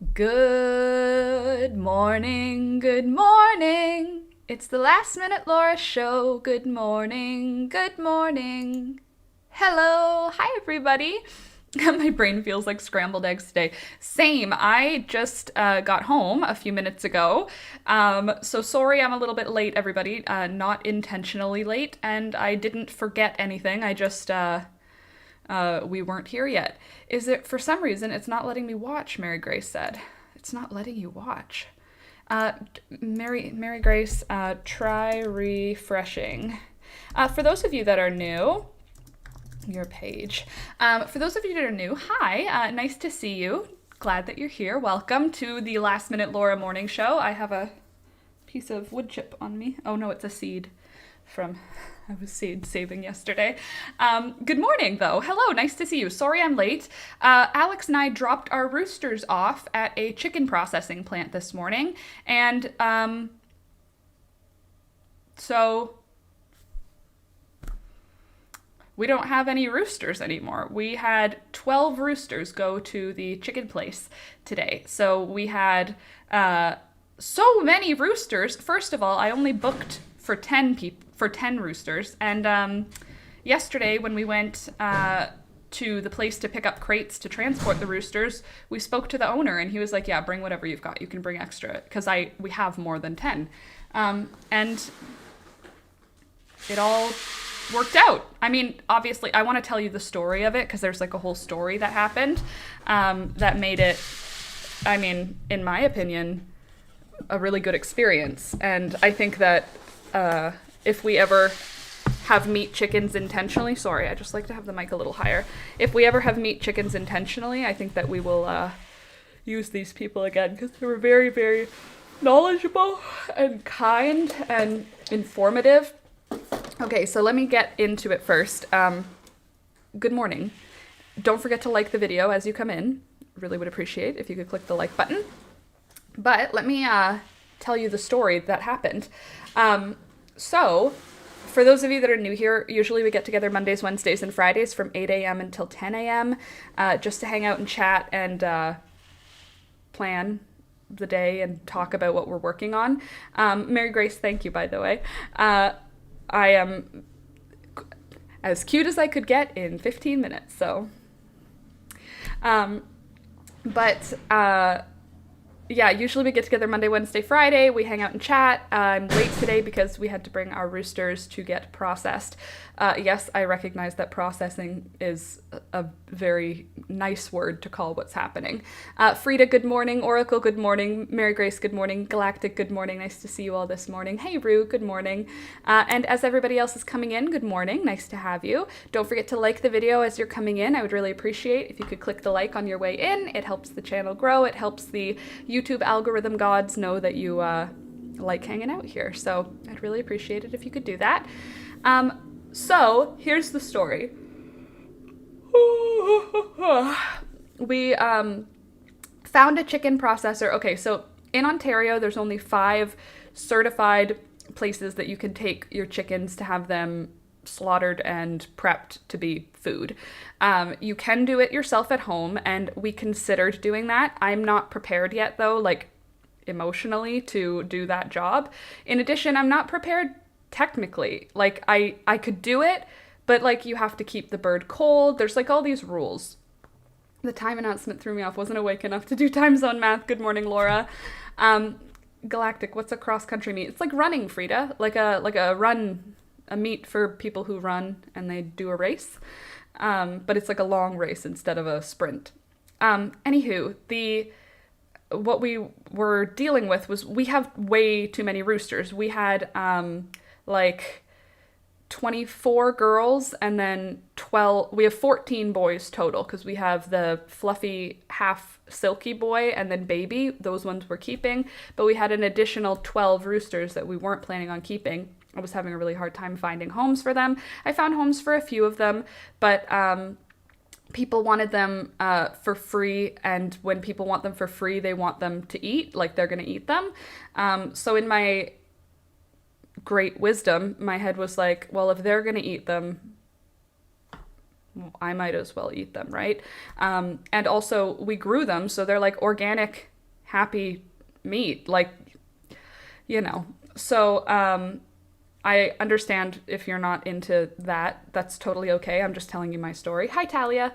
Good morning, good morning. It's the Last Minute Laura show. Good morning, good morning. Hello, hi everybody. My brain feels like scrambled eggs today. Same, I just got home a few minutes ago. So sorry I'm a little bit late, everybody. Not intentionally late, and I didn't forget anything. We weren't here yet. Is it for some reason it's not letting me watch? Mary Grace said, "It's not letting you watch." Mary Grace, try refreshing. For those of you that are new, your page. For those of you that are new, hi, nice to see you. Glad that you're here. Welcome to the Last Minute Laura morning show. I have a piece of wood chip on me. Oh no, it's a seed from I was seed saving yesterday. Good morning, though. Hello, nice to see you. Sorry I'm late. Alex and I dropped our roosters off at a chicken processing plant this morning, and so we don't have any roosters anymore. We had 12 roosters go to the chicken place today. So we had so many roosters. First of all, I only booked for 10 roosters, and yesterday when we went to the place to pick up crates to transport the roosters, we spoke to the owner and he was like, "Yeah, bring whatever you've got. You can bring extra because we have more than 10." And it all worked out. I mean, obviously, I want to tell you the story of it because there's like a whole story that happened that made it, I mean, in my opinion, a really good experience. And I think that if we ever have meat chickens intentionally, sorry, I just like to have the mic a little higher. If we ever have meat chickens intentionally, I think that we will use these people again because they were very, very knowledgeable and kind and informative. Okay, so let me get into it first. Good morning. Don't forget to like the video as you come in. Really would appreciate if you could click the like button. But let me tell you the story that happened. So, for those of you that are new here, usually we get together Mondays, Wednesdays, and Fridays from 8 a.m. until 10 a.m. Just to hang out and chat and plan the day and talk about what we're working on. Mary Grace, thank you, by the way. I am as cute as I could get in 15 minutes, so. But yeah, usually we get together Monday, Wednesday, Friday. We hang out and chat. I'm late today because we had to bring our roosters to get processed. Yes, I recognize that processing is a very nice word to call what's happening. Frida, good morning. Oracle, good morning. Mary Grace, good morning. Galactic, good morning. Nice to see you all this morning. Hey, Rue, good morning. And as everybody else is coming in, good morning. Nice to have you. Don't forget to like the video as you're coming in. I would really appreciate if you could click the like on your way in. It helps the channel grow. It helps the YouTube algorithm gods know that you like hanging out here. So I'd really appreciate it if you could do that. So here's the story. We found a chicken processor. Okay, so in Ontario, there's only 5 certified places that you can take your chickens to have them slaughtered and prepped to be food. You can do it yourself at home, and we considered doing that. I'm not prepared yet, though, like emotionally, to do that job. In addition, I'm not prepared technically. Like, I could do it, but like you have to keep the bird cold. There's like all these rules. The time announcement threw me off. Wasn't awake enough to do time zone math. Good morning, Laura. Galactic, what's a cross-country meet? It's like running, Frida. Like a run, a meet for people who run and they do a race. But it's like a long race instead of a sprint. Anywho, what we were dealing with was we have way too many roosters. We had like 24 girls and then 12, we have 14 boys total because we have the fluffy half silky boy and then baby. Those ones we're keeping, but we had an additional 12 roosters that we weren't planning on keeping. I was having a really hard time finding homes for them. I found homes for a few of them, but people wanted them for free, and when people want them for free, they want them to eat, like they're going to eat them. So in my great wisdom, my head was like, well, if they're going to eat them, I might as well eat them, right? And also, we grew them, so they're like organic happy meat. Like, So I understand if you're not into that. That's totally okay. I'm just telling you my story. Hi, Talia.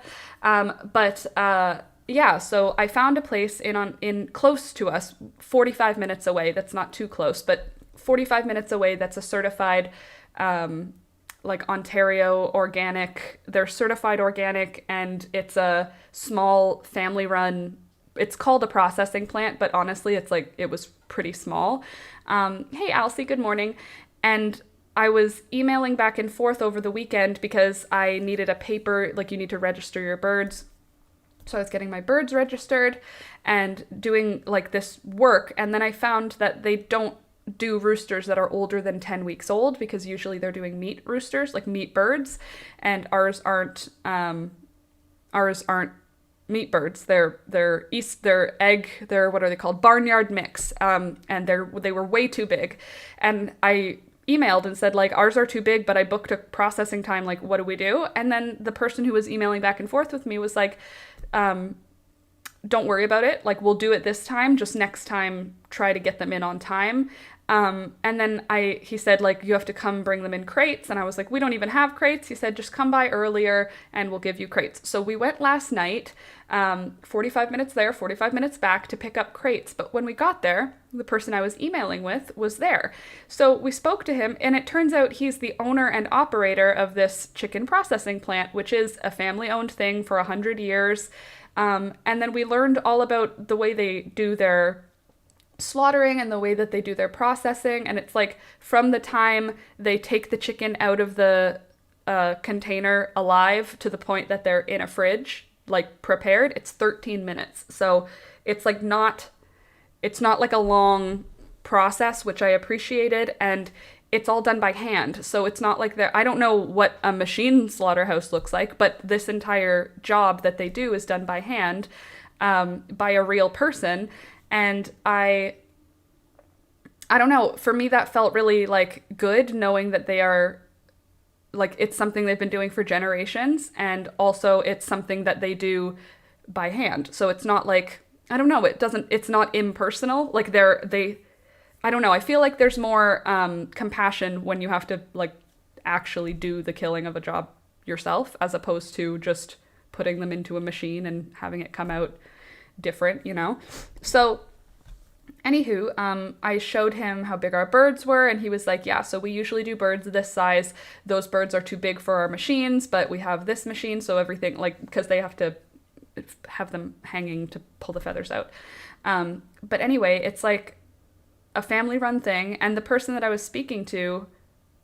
Yeah, so I found a place in close to us, 45 minutes away. That's not too close, but 45 minutes away. That's a certified, like Ontario organic. They're certified organic, and it's a small family-run. It's called a processing plant, but honestly, it was pretty small. Hey, Alcy, good morning. And I was emailing back and forth over the weekend because I needed a paper, like you need to register your birds. So I was getting my birds registered and doing like this work. And then I found that they don't do roosters that are older than 10 weeks old, because usually they're doing meat roosters, like meat birds. And ours aren't meat birds. They're what are they called? Barnyard mix. And they were way too big. And I emailed and said, like, ours are too big, but I booked a processing time. Like, what do we do? And then the person who was emailing back and forth with me was like, don't worry about it. Like, we'll do it this time. Just next time, try to get them in on time. And then he said, like, you have to come bring them in crates. And I was like, we don't even have crates. He said, just come by earlier and we'll give you crates. So we went last night, 45 minutes there, 45 minutes back to pick up crates. But when we got there, the person I was emailing with was there. So we spoke to him, and it turns out he's the owner and operator of this chicken processing plant, which is a family-owned thing for 100 years. And then we learned all about the way they do their slaughtering and the way that they do their processing. And it's like from the time they take the chicken out of the container alive to the point that they're in a fridge, like prepared, it's 13 minutes. So it's like it's not like a long process, which I appreciated. And it's all done by hand. So it's not like I don't know what a machine slaughterhouse looks like, but this entire job that they do is done by hand, by a real person. And I don't know, for me that felt really like good, knowing that they are like, it's something they've been doing for generations, and also it's something that they do by hand. So it's not like, I don't know, it's not impersonal. Like I don't know, I feel like there's more compassion when you have to like actually do the killing of a job yourself, as opposed to just putting them into a machine and having it come out different, So anywho, I showed him how big our birds were, and he was like, yeah, so we usually do birds this size. Those birds are too big for our machines, but we have this machine, so everything, like, because they have to have them hanging to pull the feathers out. But anyway, it's like a family-run thing, and the person that I was speaking to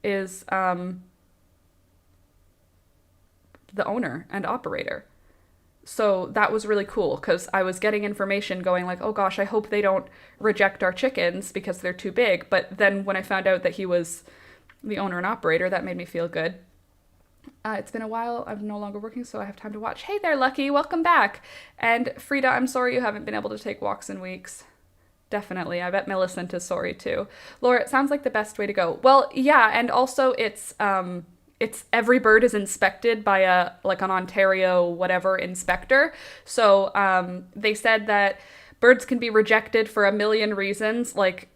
is the owner and operator. So that was really cool, because I was getting information going like, oh gosh, I hope they don't reject our chickens because they're too big. But then when I found out that he was the owner and operator, that made me feel good. It's been a while. I'm no longer working, so I have time to watch. Hey there, Lucky. Welcome back. And Frida, I'm sorry you haven't been able to take walks in weeks. Definitely. I bet Millicent is sorry too. Laura, it sounds like the best way to go. Well, yeah, and also it's every bird is inspected by an Ontario whatever inspector. So they said that birds can be rejected for a million reasons, like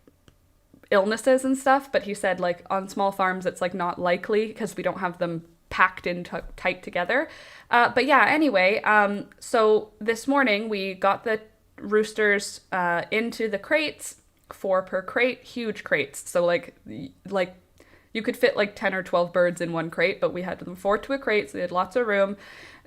illnesses and stuff. But he said like on small farms, it's like not likely because we don't have them packed in tight together. But yeah, anyway, so this morning we got the roosters into the crates, 4 per crate, huge crates. So like you could fit like 10 or 12 birds in one crate, but we had them 4 to a crate, so they had lots of room.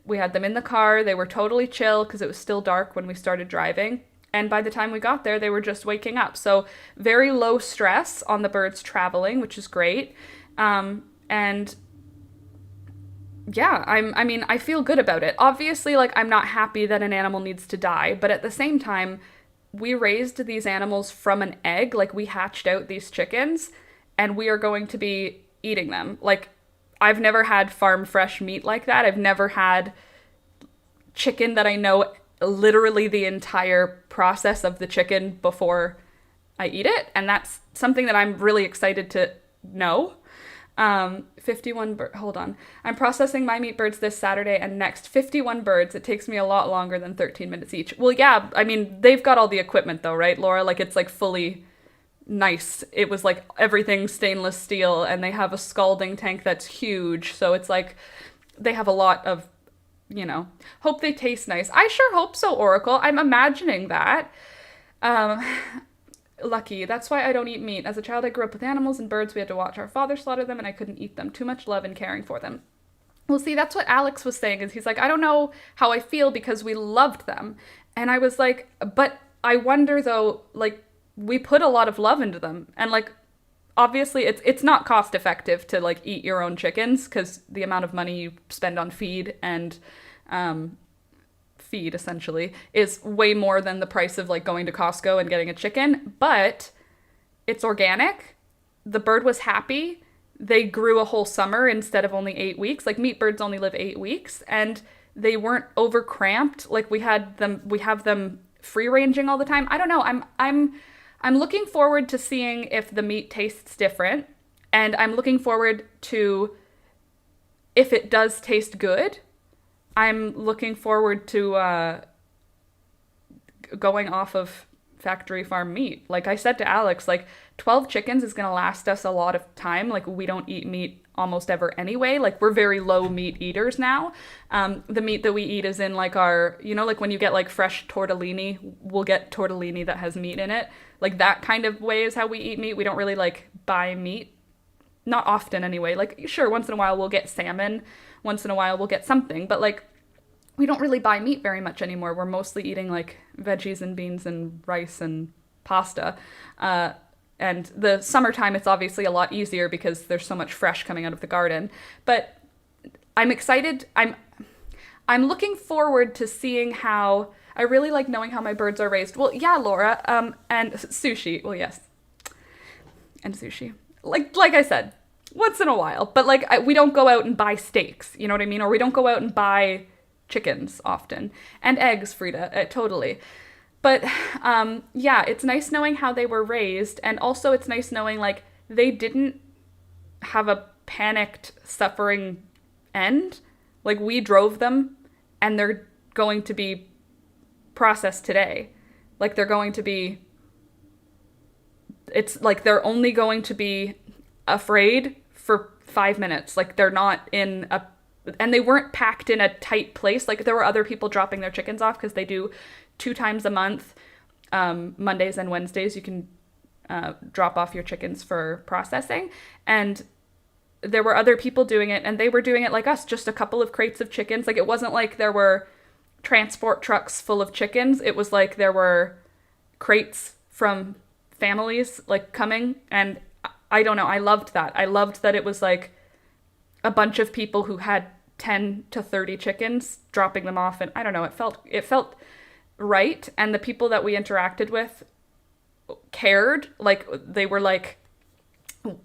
We had them in the car. They were totally chill because it was still dark when we started driving. And by the time we got there, they were just waking up. So very low stress on the birds traveling, which is great. And yeah, I feel good about it. Obviously, like, I'm not happy that an animal needs to die, but at the same time, we raised these animals from an egg. Like, we hatched out these chickens, and we are going to be eating them. Like, I've never had farm fresh meat like that. I've never had chicken that I know literally the entire process of the chicken before I eat it. And that's something that I'm really excited to know. Hold on. I'm processing my meat birds this Saturday and next. 51 birds. It takes me a lot longer than 13 minutes each. Well, yeah, I mean, they've got all the equipment though, right, Laura? Like it's like fully nice. It was like everything stainless steel, and they have a scalding tank that's huge. So it's like they have a lot of, hope they taste nice. I sure hope so, Oracle. I'm imagining that. Um, Lucky. That's why I don't eat meat. As a child, I grew up with animals and birds. We had to watch our father slaughter them, and I couldn't eat them. Too much love and caring for them. Well, see, that's what Alex was saying, is he's like, I don't know how I feel because we loved them. And I was like, but I wonder though, like, we put a lot of love into them. And like, obviously it's not cost effective to like eat your own chickens because the amount of money you spend on feed and feed essentially is way more than the price of like going to Costco and getting a chicken, but it's organic. The bird was happy. They grew a whole summer instead of only 8 weeks. Like meat birds only live 8 weeks, and they weren't over cramped. Like we have them free ranging all the time. I don't know. I'm looking forward to seeing if the meat tastes different, and I'm looking forward to if it does taste good. I'm looking forward to going off of factory farm meat. Like I said to Alex, like 12 chickens is going to last us a lot of time. Like we don't eat meat almost ever anyway. Like we're very low meat eaters now. The meat that we eat is in like our, like when you get like fresh tortellini, we'll get tortellini that has meat in it. Like that kind of way is how we eat meat. We don't really like buy meat. Not often anyway. Like sure, once in a while we'll get salmon. Once in a while we'll get something. But like we don't really buy meat very much anymore. We're mostly eating like veggies and beans and rice and pasta. And the summertime, it's obviously a lot easier because there's so much fresh coming out of the garden. But I'm excited. I'm looking forward to seeing how. I really like knowing how my birds are raised. Well, yeah, Laura. And sushi. Well, yes. And sushi. Like I said, once in a while. But like we don't go out and buy steaks. You know what I mean? Or we don't go out and buy chickens often. And eggs, Frida. Totally. But yeah, it's nice knowing how they were raised, and also it's nice knowing like they didn't have a panicked, suffering end. Like we drove them, and they're going to be processed today. Like they're going to be. It's like they're only going to be afraid for 5 minutes. Like they're not in a. And they weren't packed in a tight place. Like there were other people dropping their chickens off because they do 2 times a month, Mondays and Wednesdays, you can drop off your chickens for processing. And there were other people doing it, and they were doing it like us, just a couple of crates of chickens. Like it wasn't like there were transport trucks full of chickens. It was like there were crates from families like coming. And I don't know, I loved that. I loved that it was like a bunch of people who had 10 to 30 chickens dropping them off. And I don't know, it felt right. And the people that we interacted with cared. Like they were like,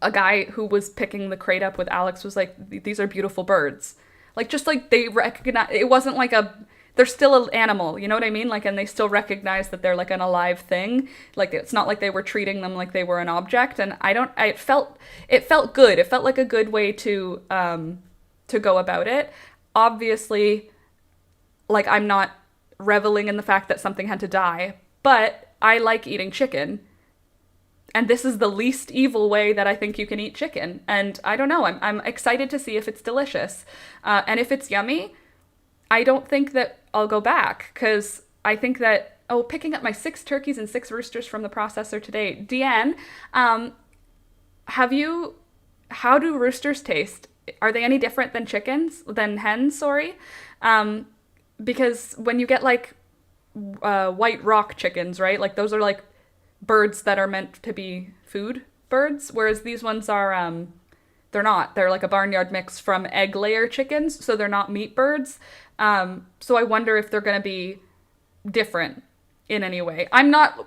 a guy who was picking the crate up with Alex was like, these are beautiful birds. Like just like they recognize, it wasn't like they're still an animal, you know what I mean? Like, and they still recognize that they're like an alive thing. Like it's not like they were treating them like they were an object. And it felt good. It felt like a good way to go about it. Obviously, like I'm not reveling in the fact that something had to die, but I like eating chicken. And this is the least evil way that I think you can eat chicken. And I don't know, I'm excited to see if it's delicious. And if it's yummy, I don't think that I'll go back, because I think that, picking up my 6 turkeys and 6 roosters from the processor today. Deanne, how do roosters taste? Are they any different than hens, sorry? Because when you get like white rock chickens, right? Like those are like birds that are meant to be food birds, whereas these ones are, they're not. They're like a barnyard mix from egg layer chickens, so they're not meat birds. So I wonder if they're going to be different in any way. I'm not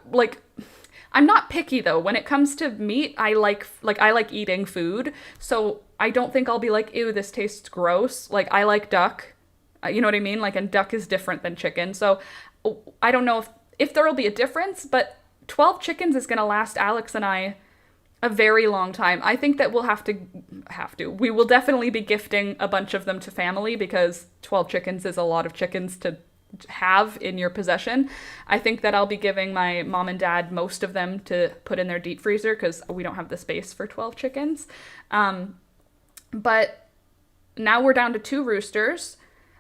picky though. When it comes to meat, I like eating food, so I don't think I'll be like, ew, this tastes gross. Like I like duck. You know what I mean? Like, and duck is different than chicken. So I don't know if there will be a difference, but 12 chickens is going to last Alex and I a very long time. I think that we'll we will definitely be gifting a bunch of them to family because 12 chickens is a lot of chickens to have in your possession. I think that I'll be giving my mom and dad most of them to put in their deep freezer because we don't have the space for 12 chickens. But now we're down to 2 roosters.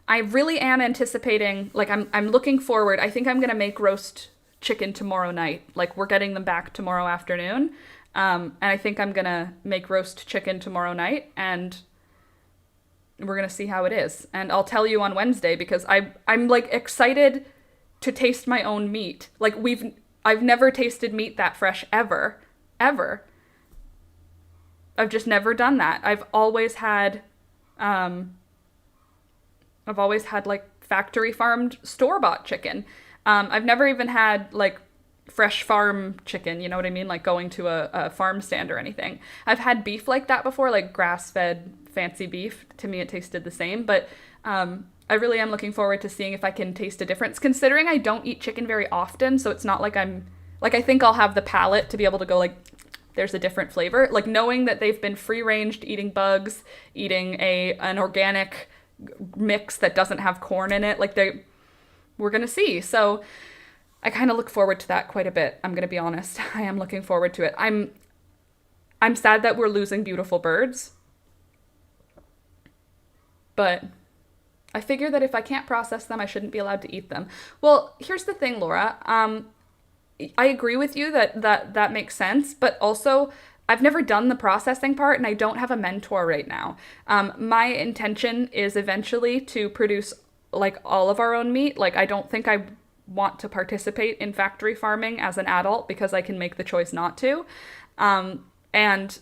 I really am anticipating, like I'm looking forward. I think I'm going to make roast chicken tomorrow night. Like we're getting them back tomorrow afternoon. And I think I'm going to make roast chicken tomorrow night and we're going to see how it is. And I'll tell you on Wednesday because I'm like excited to taste my own meat. Like I've never tasted meat that fresh ever. Ever. I've just never done that. I've always had like factory farmed store-bought chicken. I've never even had like fresh farm chicken, you know what I mean? Like going to a farm stand or anything. I've had beef like that before, like grass-fed fancy beef. To me, it tasted the same, but I really am looking forward to seeing if I can taste a difference, considering I don't eat chicken very often, so it's not like I think I'll have the palate to be able to go like, there's a different flavor. Like knowing that they've been free-ranged, eating bugs, eating an organic mix that doesn't have corn in it, like we're gonna see. So I kind of look forward to that quite a bit. I'm gonna be honest. I am looking forward to it. I'm sad that we're losing beautiful birds, but I figure that if I can't process them, I shouldn't be allowed to eat them. Well, here's the thing, Laura. I agree with you that makes sense, but also I've never done the processing part and I don't have a mentor right now. My intention is eventually to produce like all of our own meat. Like I don't think I want to participate in factory farming as an adult because I can make the choice not to. And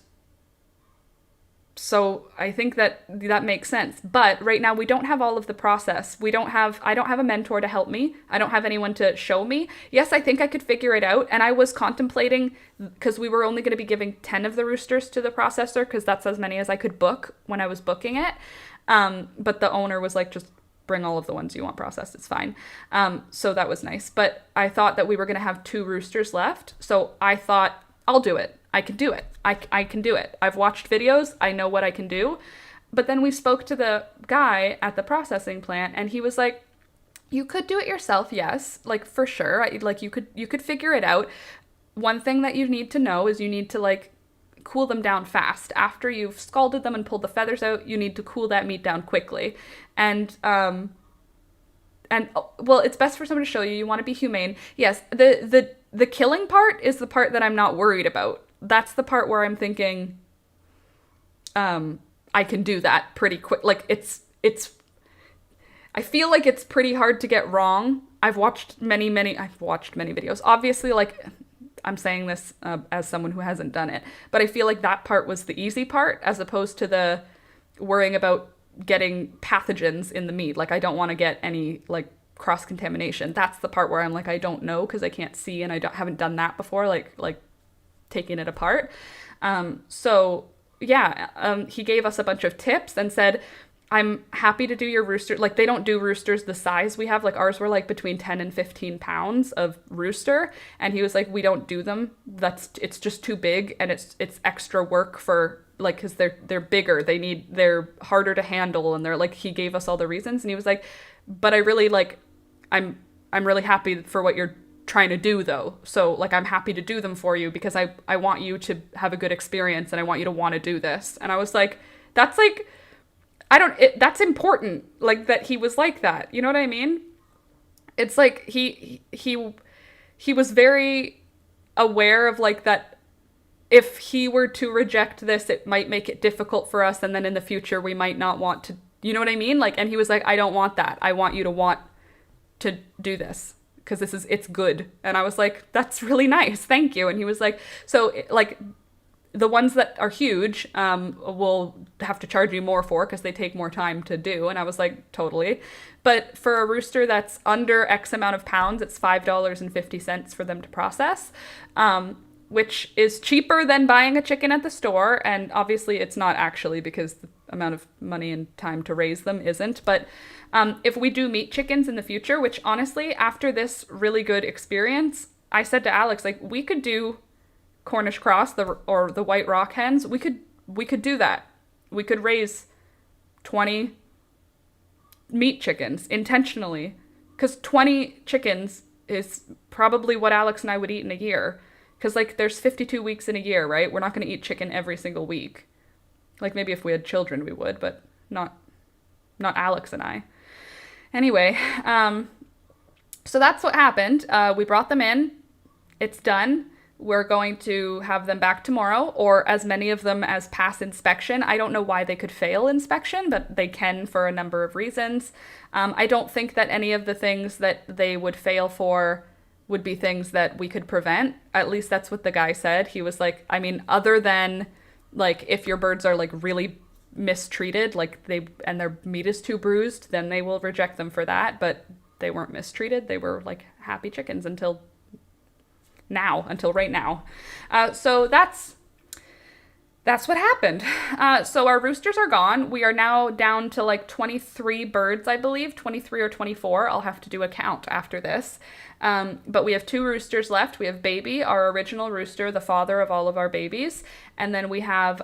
so I think that makes sense. But right now we don't have all of the process. I don't have a mentor to help me. I don't have anyone to show me. Yes, I think I could figure it out. And I was contemplating, because we were only going to be giving 10 of the roosters to the processor because that's as many as I could book when I was booking it. But the owner was like, just bring all of the ones you want processed. It's fine. So that was nice. But I thought that we were going to have 2 roosters left. So I thought, I'll do it. I can do it. I can do it. I've watched videos. I know what I can do. But then we spoke to the guy at the processing plant and he was like, you could do it yourself. Yes. Like for sure. Like you could figure it out. One thing that you need to know is you need to like cool them down fast. After you've scalded them and pulled the feathers out, you need to cool that meat down quickly. And well, it's best for someone to show you. You want to be humane. Yes. The killing part is the part that I'm not worried about. That's the part where I'm thinking, I can do that pretty quick. Like I feel like it's pretty hard to get wrong. I've watched many videos. Obviously, like I'm saying this as someone who hasn't done it, but I feel like that part was the easy part as opposed to the worrying about getting pathogens in the meat. Like I don't want to get any like cross-contamination. That's the part where I'm like, I don't know because I can't see and haven't done that before, like taking it apart. So yeah, he gave us a bunch of tips and said, I'm happy to do your rooster. Like they don't do roosters the size we have. Like ours were like between 10 and 15 pounds of rooster. And he was like, we don't do them. It's just too big. And it's extra work for like, cause they're bigger. They're harder to handle. And they're like, he gave us all the reasons. And he was like, but I really like, I'm really happy for what you're trying to do though. So like, I'm happy to do them for you because I want you to have a good experience and I want you to want to do this. And I was like, that's like, that's important. Like that he was like that. You know what I mean? It's like he was very aware of like that if he were to reject this, it might make it difficult for us. And then in the future, we might not want to, you know what I mean? Like, and he was like, I don't want that. I want you to want to do this because it's good. And I was like, that's really nice. Thank you. And he was like, so like the ones that are huge, we'll have to charge you more for because they take more time to do. And I was like, totally. But for a rooster that's under X amount of pounds, it's $5.50 for them to process, which is cheaper than buying a chicken at the store. And obviously it's not actually because the amount of money and time to raise them isn't. But if we do meat chickens in the future, which honestly, after this really good experience, I said to Alex, like, we could do Cornish cross or the white rock hens, we could do that. We could raise 20 meat chickens intentionally, because 20 chickens is probably what Alex and I would eat in a year. Because, like, there's 52 weeks in a year, right? We're not going to eat chicken every single week. Like, maybe if we had children, we would, but not Alex and I. Anyway, so that's what happened. We brought them in. It's done. We're going to have them back tomorrow, or as many of them as pass inspection. I don't know why they could fail inspection, but they can for a number of reasons. I don't think that any of the things that they would fail for would be things that we could prevent. At least that's what the guy said. He was like, I mean, other than like if your birds are like really mistreated, like and their meat is too bruised, then they will reject them for that. But they weren't mistreated. They were like happy chickens until right now. So that's what happened. So our roosters are gone. We are now down to like 23 birds, I believe, 23 or 24. I'll have to do a count after this. But we have 2 roosters left. We have Baby, our original rooster, the father of all of our babies. And then we have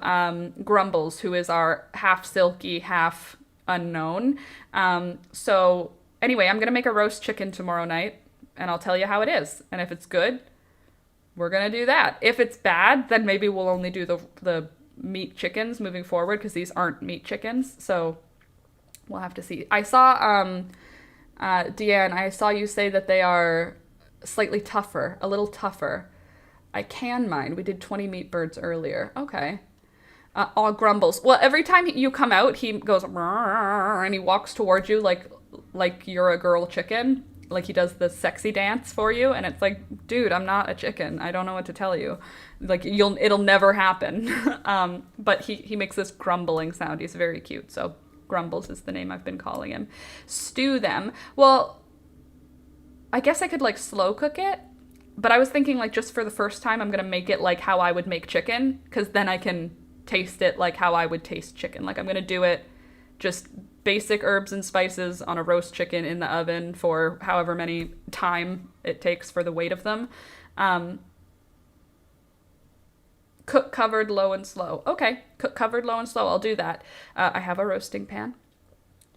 Grumbles, who is our half silky, half unknown. So anyway, I'm going to make a roast chicken tomorrow night, and I'll tell you how it is. And if it's good, we're going to do that. If it's bad, then maybe we'll only do the meat chickens moving forward, because these aren't meat chickens. So we'll have to see. I saw, Deanne, I saw you say that they are slightly tougher, a little tougher. I can mine. We did 20 meat birds earlier. Okay. All Grumbles. Well, every time you come out, he goes, and he walks towards you like you're a girl chicken. Like he does the sexy dance for you, and it's like, dude, I'm not a chicken. I don't know what to tell you. Like it'll never happen. But he makes this grumbling sound. He's very cute. So Grumbles is the name I've been calling him. Stew them. Well, I guess I could like slow cook it, but I was thinking like just for the first time, I'm going to make it like how I would make chicken, because then I can taste it like how I would taste chicken. Like I'm going to do it just basic herbs and spices on a roast chicken in the oven for however many time it takes for the weight of them. Cook covered low and slow. Okay, cook covered low and slow. I'll do that. I have a roasting pan,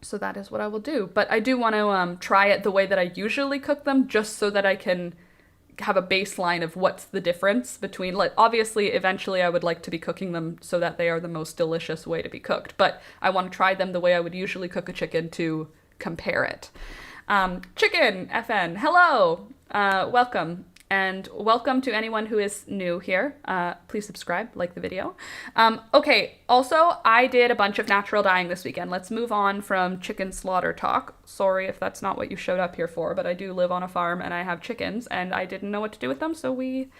so that is what I will do. But I do want to try it the way that I usually cook them, just so that I can have a baseline of what's the difference between, like, obviously eventually I would like to be cooking them so that they are the most delicious way to be cooked, but I want to try them the way I would usually cook a chicken to compare it. Chicken FN, hello, welcome. And welcome to anyone who is new here. Please subscribe, like the video. Okay, also, I did a bunch of natural dyeing this weekend. Let's move on from chicken slaughter talk. Sorry if that's not what you showed up here for, but I do live on a farm and I have chickens and I didn't know what to do with them, so we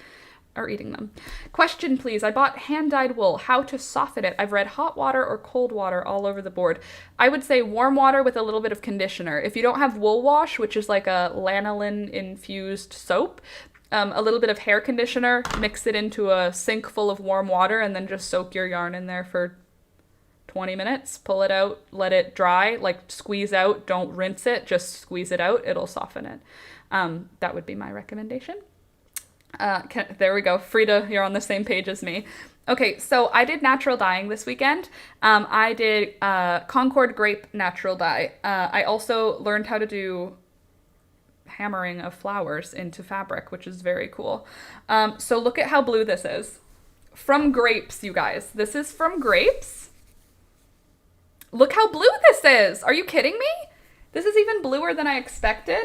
are eating them. Question, please. I bought hand-dyed wool. How to soften it? I've read hot water or cold water all over the board. I would say warm water with a little bit of conditioner. If you don't have wool wash, which is like a lanolin-infused soap, a little bit of hair conditioner, mix it into a sink full of warm water, and then just soak your yarn in there for 20 minutes. Pull it out, let it dry, like squeeze out, don't rinse it, just squeeze it out. It'll soften it. That would be my recommendation. There we go. Frida, you're on the same page as me. Okay, so I did natural dyeing this weekend. I did Concord Grape natural dye. I also learned how to do hammering of flowers into fabric, which is very cool. So look at how blue this is. From Grapes, you guys. This is from Grapes. Look how blue this is. Are you kidding me? This is even bluer than I expected.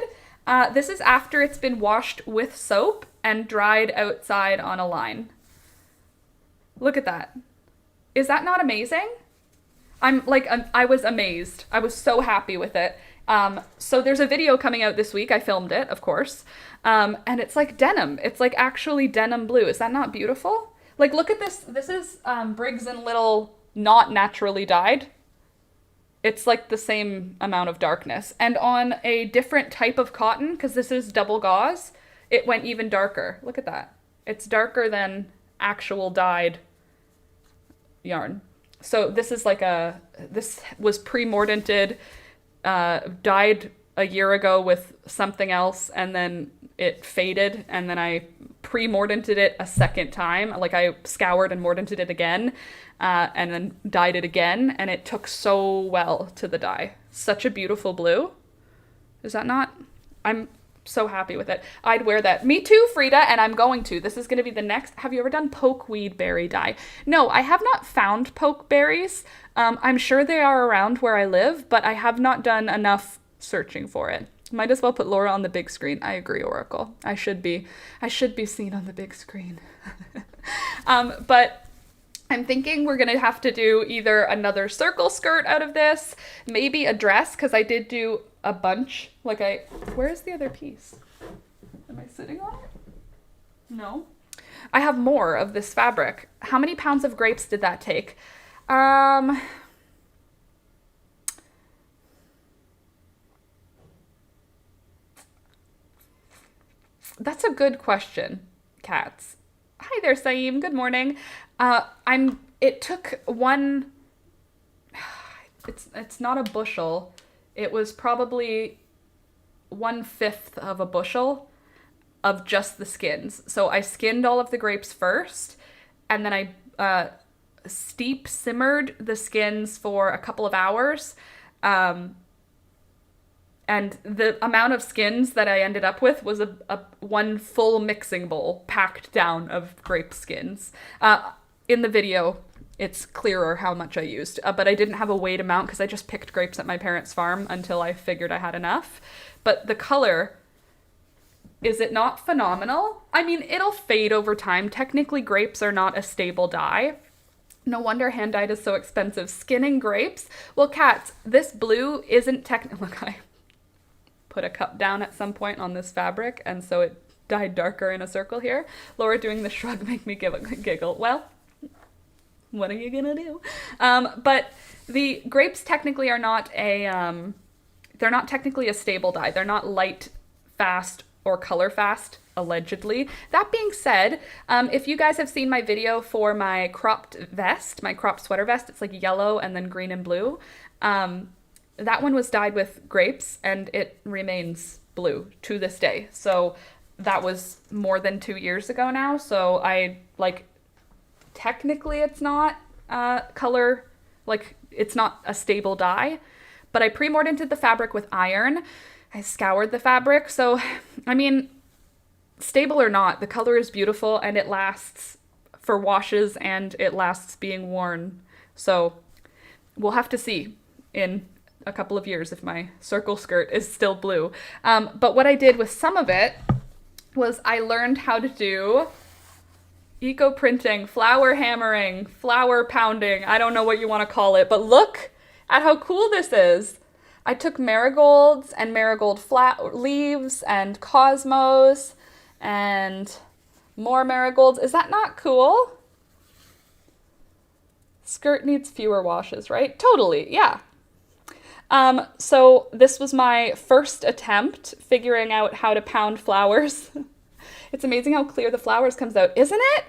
This is after it's been washed with soap and dried outside on a line. Look at that. Is that not amazing? I was amazed. I was so happy with it. So there's a video coming out this week. I filmed it, of course. And it's like denim. It's like actually denim blue. Is that not beautiful? Like, look at this. This is Briggs & Little not naturally dyed. It's like the same amount of darkness. And on a different type of cotton, because this is double gauze, it went even darker. Look at that. It's darker than actual dyed yarn. So this is like this was pre-mordanted, dyed a year ago with something else, and then it faded, and then I pre-mordanted it a second time. Like I scoured and mordanted it again, and then dyed it again, and it took so well to the dye. Such a beautiful blue. Is that not? I'm so happy with it. I'd wear that. Me too, Frida, and I'm going to. This is going to be the next. Have you ever done pokeweed berry dye? No, I have not found pokeberries. I'm sure they are around where I live, but I have not done enough searching for it. Might as well put Laura on the big screen. I agree, Oracle. I should be seen on the big screen. But I'm thinking we're going to have to do either another circle skirt out of this, maybe a dress, because I did do a bunch. Where's the other piece? Am I sitting on it? No. I have more of this fabric. How many pounds of grapes did that take? That's a good question, Cats. Hi there, Saeem. Good morning. It took one, it's not a bushel. It was probably 1/5 of a bushel of just the skins. So I skinned all of the grapes first, and then I steep simmered the skins for a couple of hours. And the amount of skins that I ended up with was a one full mixing bowl packed down of grape skins. In the video, it's clearer how much I used, but I didn't have a weight amount because I just picked grapes at my parents' farm until I figured I had enough. But the color, is it not phenomenal? I mean, it'll fade over time. Technically, grapes are not a stable dye. No wonder hand dyed is so expensive. Skinning grapes? Well, Cats, this blue isn't technically... Look, I put a cup down at some point on this fabric, and so it dyed darker in a circle here. Laura doing the shrug make me giggle. Well, what are you gonna do? But the grapes technically are not they're not technically a stable dye. They're not light fast or color fast, allegedly. That being said, if you guys have seen my video for my cropped vest, my cropped sweater vest, it's like yellow and then green and blue. That one was dyed with grapes, and it remains blue to this day. So that was more than 2 years ago now. So technically it's not color, it's not a stable dye, but I pre-mordanted the fabric with iron. I scoured the fabric. So, I mean, stable or not, the color is beautiful, and it lasts for washes, and it lasts being worn. So we'll have to see in a couple of years if my circle skirt is still blue. But what I did with some of it was I learned how to do eco printing, flower hammering, flower pounding. I don't know what you want to call it, but look at how cool this is. I took marigolds and marigold leaves and cosmos and more marigolds. Is that not cool? Skirt needs fewer washes, right? Totally, yeah. So this was my first attempt figuring out how to pound flowers. It's amazing how clear the flowers comes out, isn't it?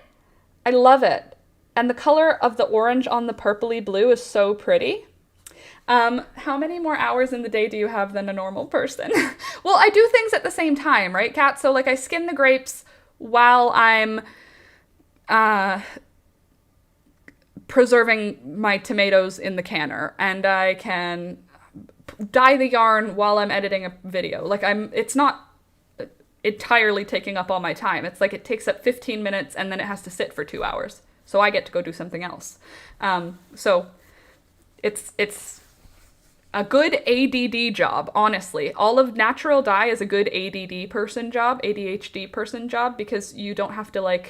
I love it. And the color of the orange on the purpley blue is so pretty. How many more hours in the day do you have than a normal person? Well, I do things at the same time, right, Kat? So I skin the grapes while I'm preserving my tomatoes in the canner, and I can dye the yarn while I'm editing a video. It's not entirely taking up all my time. It's it takes up 15 minutes and then it has to sit for 2 hours. So I get to go do something else. So it's a good ADD job, honestly. All of natural dye is a good ADD person job, ADHD person job, because you don't have to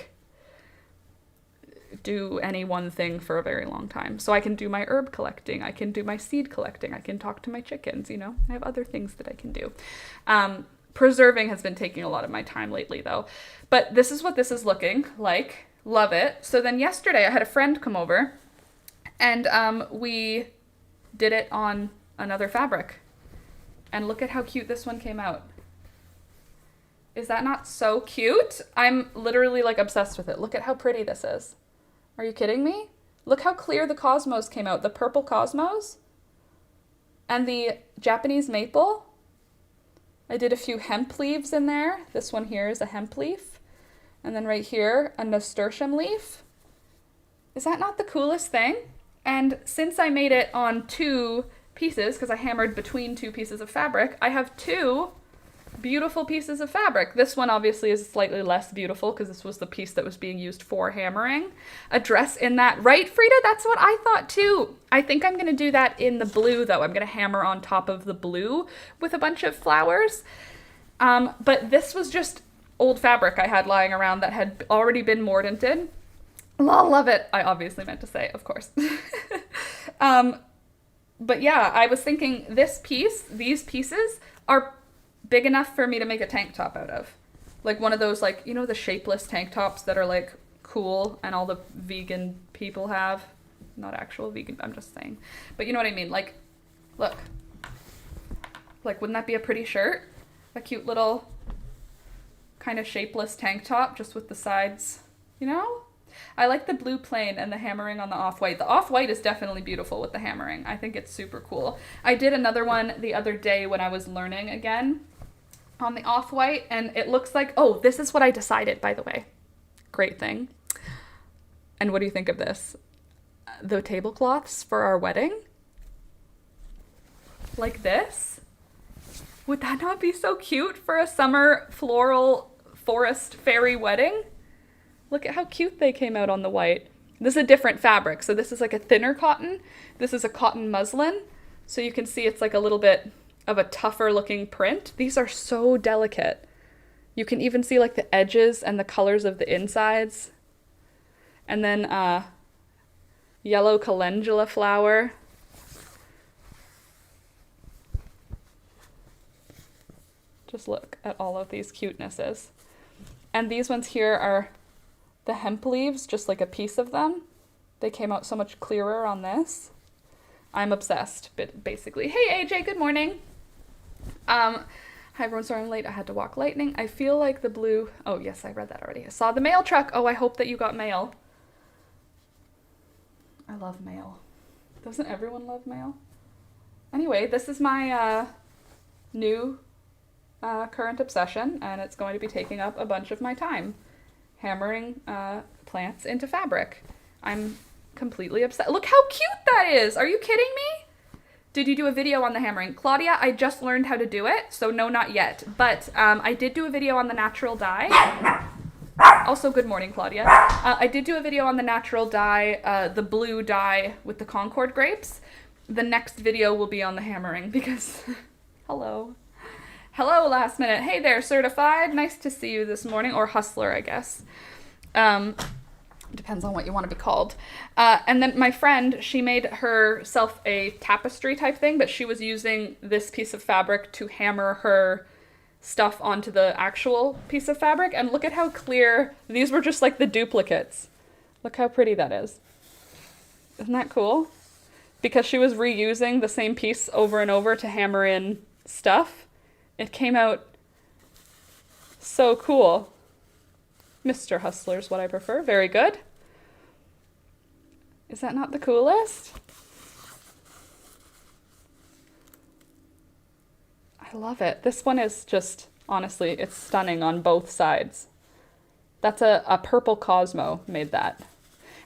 do any one thing for a very long time. So I can do my herb collecting, I can do my seed collecting, I can talk to my chickens, I have other things that I can do. Preserving has been taking a lot of my time lately though. But this is what this is looking like. Love it. So then yesterday I had a friend come over and we did it on another fabric. And look at how cute this one came out. Is that not so cute? I'm literally obsessed with it. Look at how pretty this is. Are you kidding me? Look how clear the cosmos came out. The purple cosmos and the Japanese maple. I did a few hemp leaves in there. This one here is a hemp leaf. And then right here, a nasturtium leaf. Is that not the coolest thing? And since I made it on 2 pieces, because I hammered between 2 pieces of fabric, I have 2 beautiful pieces of fabric. This one obviously is slightly less beautiful because this was the piece that was being used for hammering. A dress in that, right, Frida? That's what I thought too. I think I'm going to do that in the blue though. I'm going to hammer on top of the blue with a bunch of flowers. But this was just old fabric I had lying around that had already been mordanted. Love it. I obviously meant to say, of course. But yeah, I was thinking these pieces are big enough for me to make a tank top out of. Like one of those, like, you know, the shapeless tank tops that are like cool and all the vegan people have. Not actual vegan, I'm just saying. But you know what I mean? Like, look. Like, wouldn't that be a pretty shirt? A cute little kind of shapeless tank top just with the sides, you know? I like the blue plain and the hammering on the off-white. The off-white is definitely beautiful with the hammering. I think it's super cool. I did another one the other day when I was learning again on the off-white, and it looks like, oh, this is what I decided, by the way. Great thing. And what do you think of this? The tablecloths for our wedding? Like this? Would that not be so cute for a summer floral forest fairy wedding? Look at how cute they came out on the white. This is a different fabric. So this is like a thinner cotton. This is a cotton muslin. So you can see it's like a little bit of a tougher looking print. These are so delicate. You can even see like the edges and the colors of the insides. And then yellow calendula flower. Just look at all of these cutenesses. And these ones here are the hemp leaves, just like a piece of them. They came out so much clearer on this. I'm obsessed, but basically. Hey AJ, good morning. Hi everyone, sorry I'm late. I had to walk lightning. I feel like the blue, oh yes, I read that already. I saw the mail truck. Oh, I hope that you got mail. I love mail. Doesn't everyone love mail? Anyway, this is my new current obsession, and it's going to be taking up a bunch of my time. Hammering plants into fabric. I'm completely obsessed. Look how cute that is! Are you kidding me? Did you do a video on the hammering? Claudia, I just learned how to do it, so no, not yet. But I did do a video on the natural dye. Also, good morning, Claudia. I did do a video on the natural dye, the blue dye with the Concord grapes. The next video will be on the hammering because, hello. Hello, last minute. Hey there, certified. Nice to see you this morning. Or hustler, I guess. Depends on what you want to be called. And then my friend, she made herself a tapestry type thing, but she was using this piece of fabric to hammer her stuff onto the actual piece of fabric. And look at how clear. These were just like the duplicates. Look how pretty that is. Isn't that cool? Because she was reusing the same piece over and over to hammer in stuff. It came out so cool. Mr. Hustler's what I prefer. Very good. Is that not the coolest? I love it. This one is just, honestly, it's stunning on both sides. That's a purple Cosmo made that.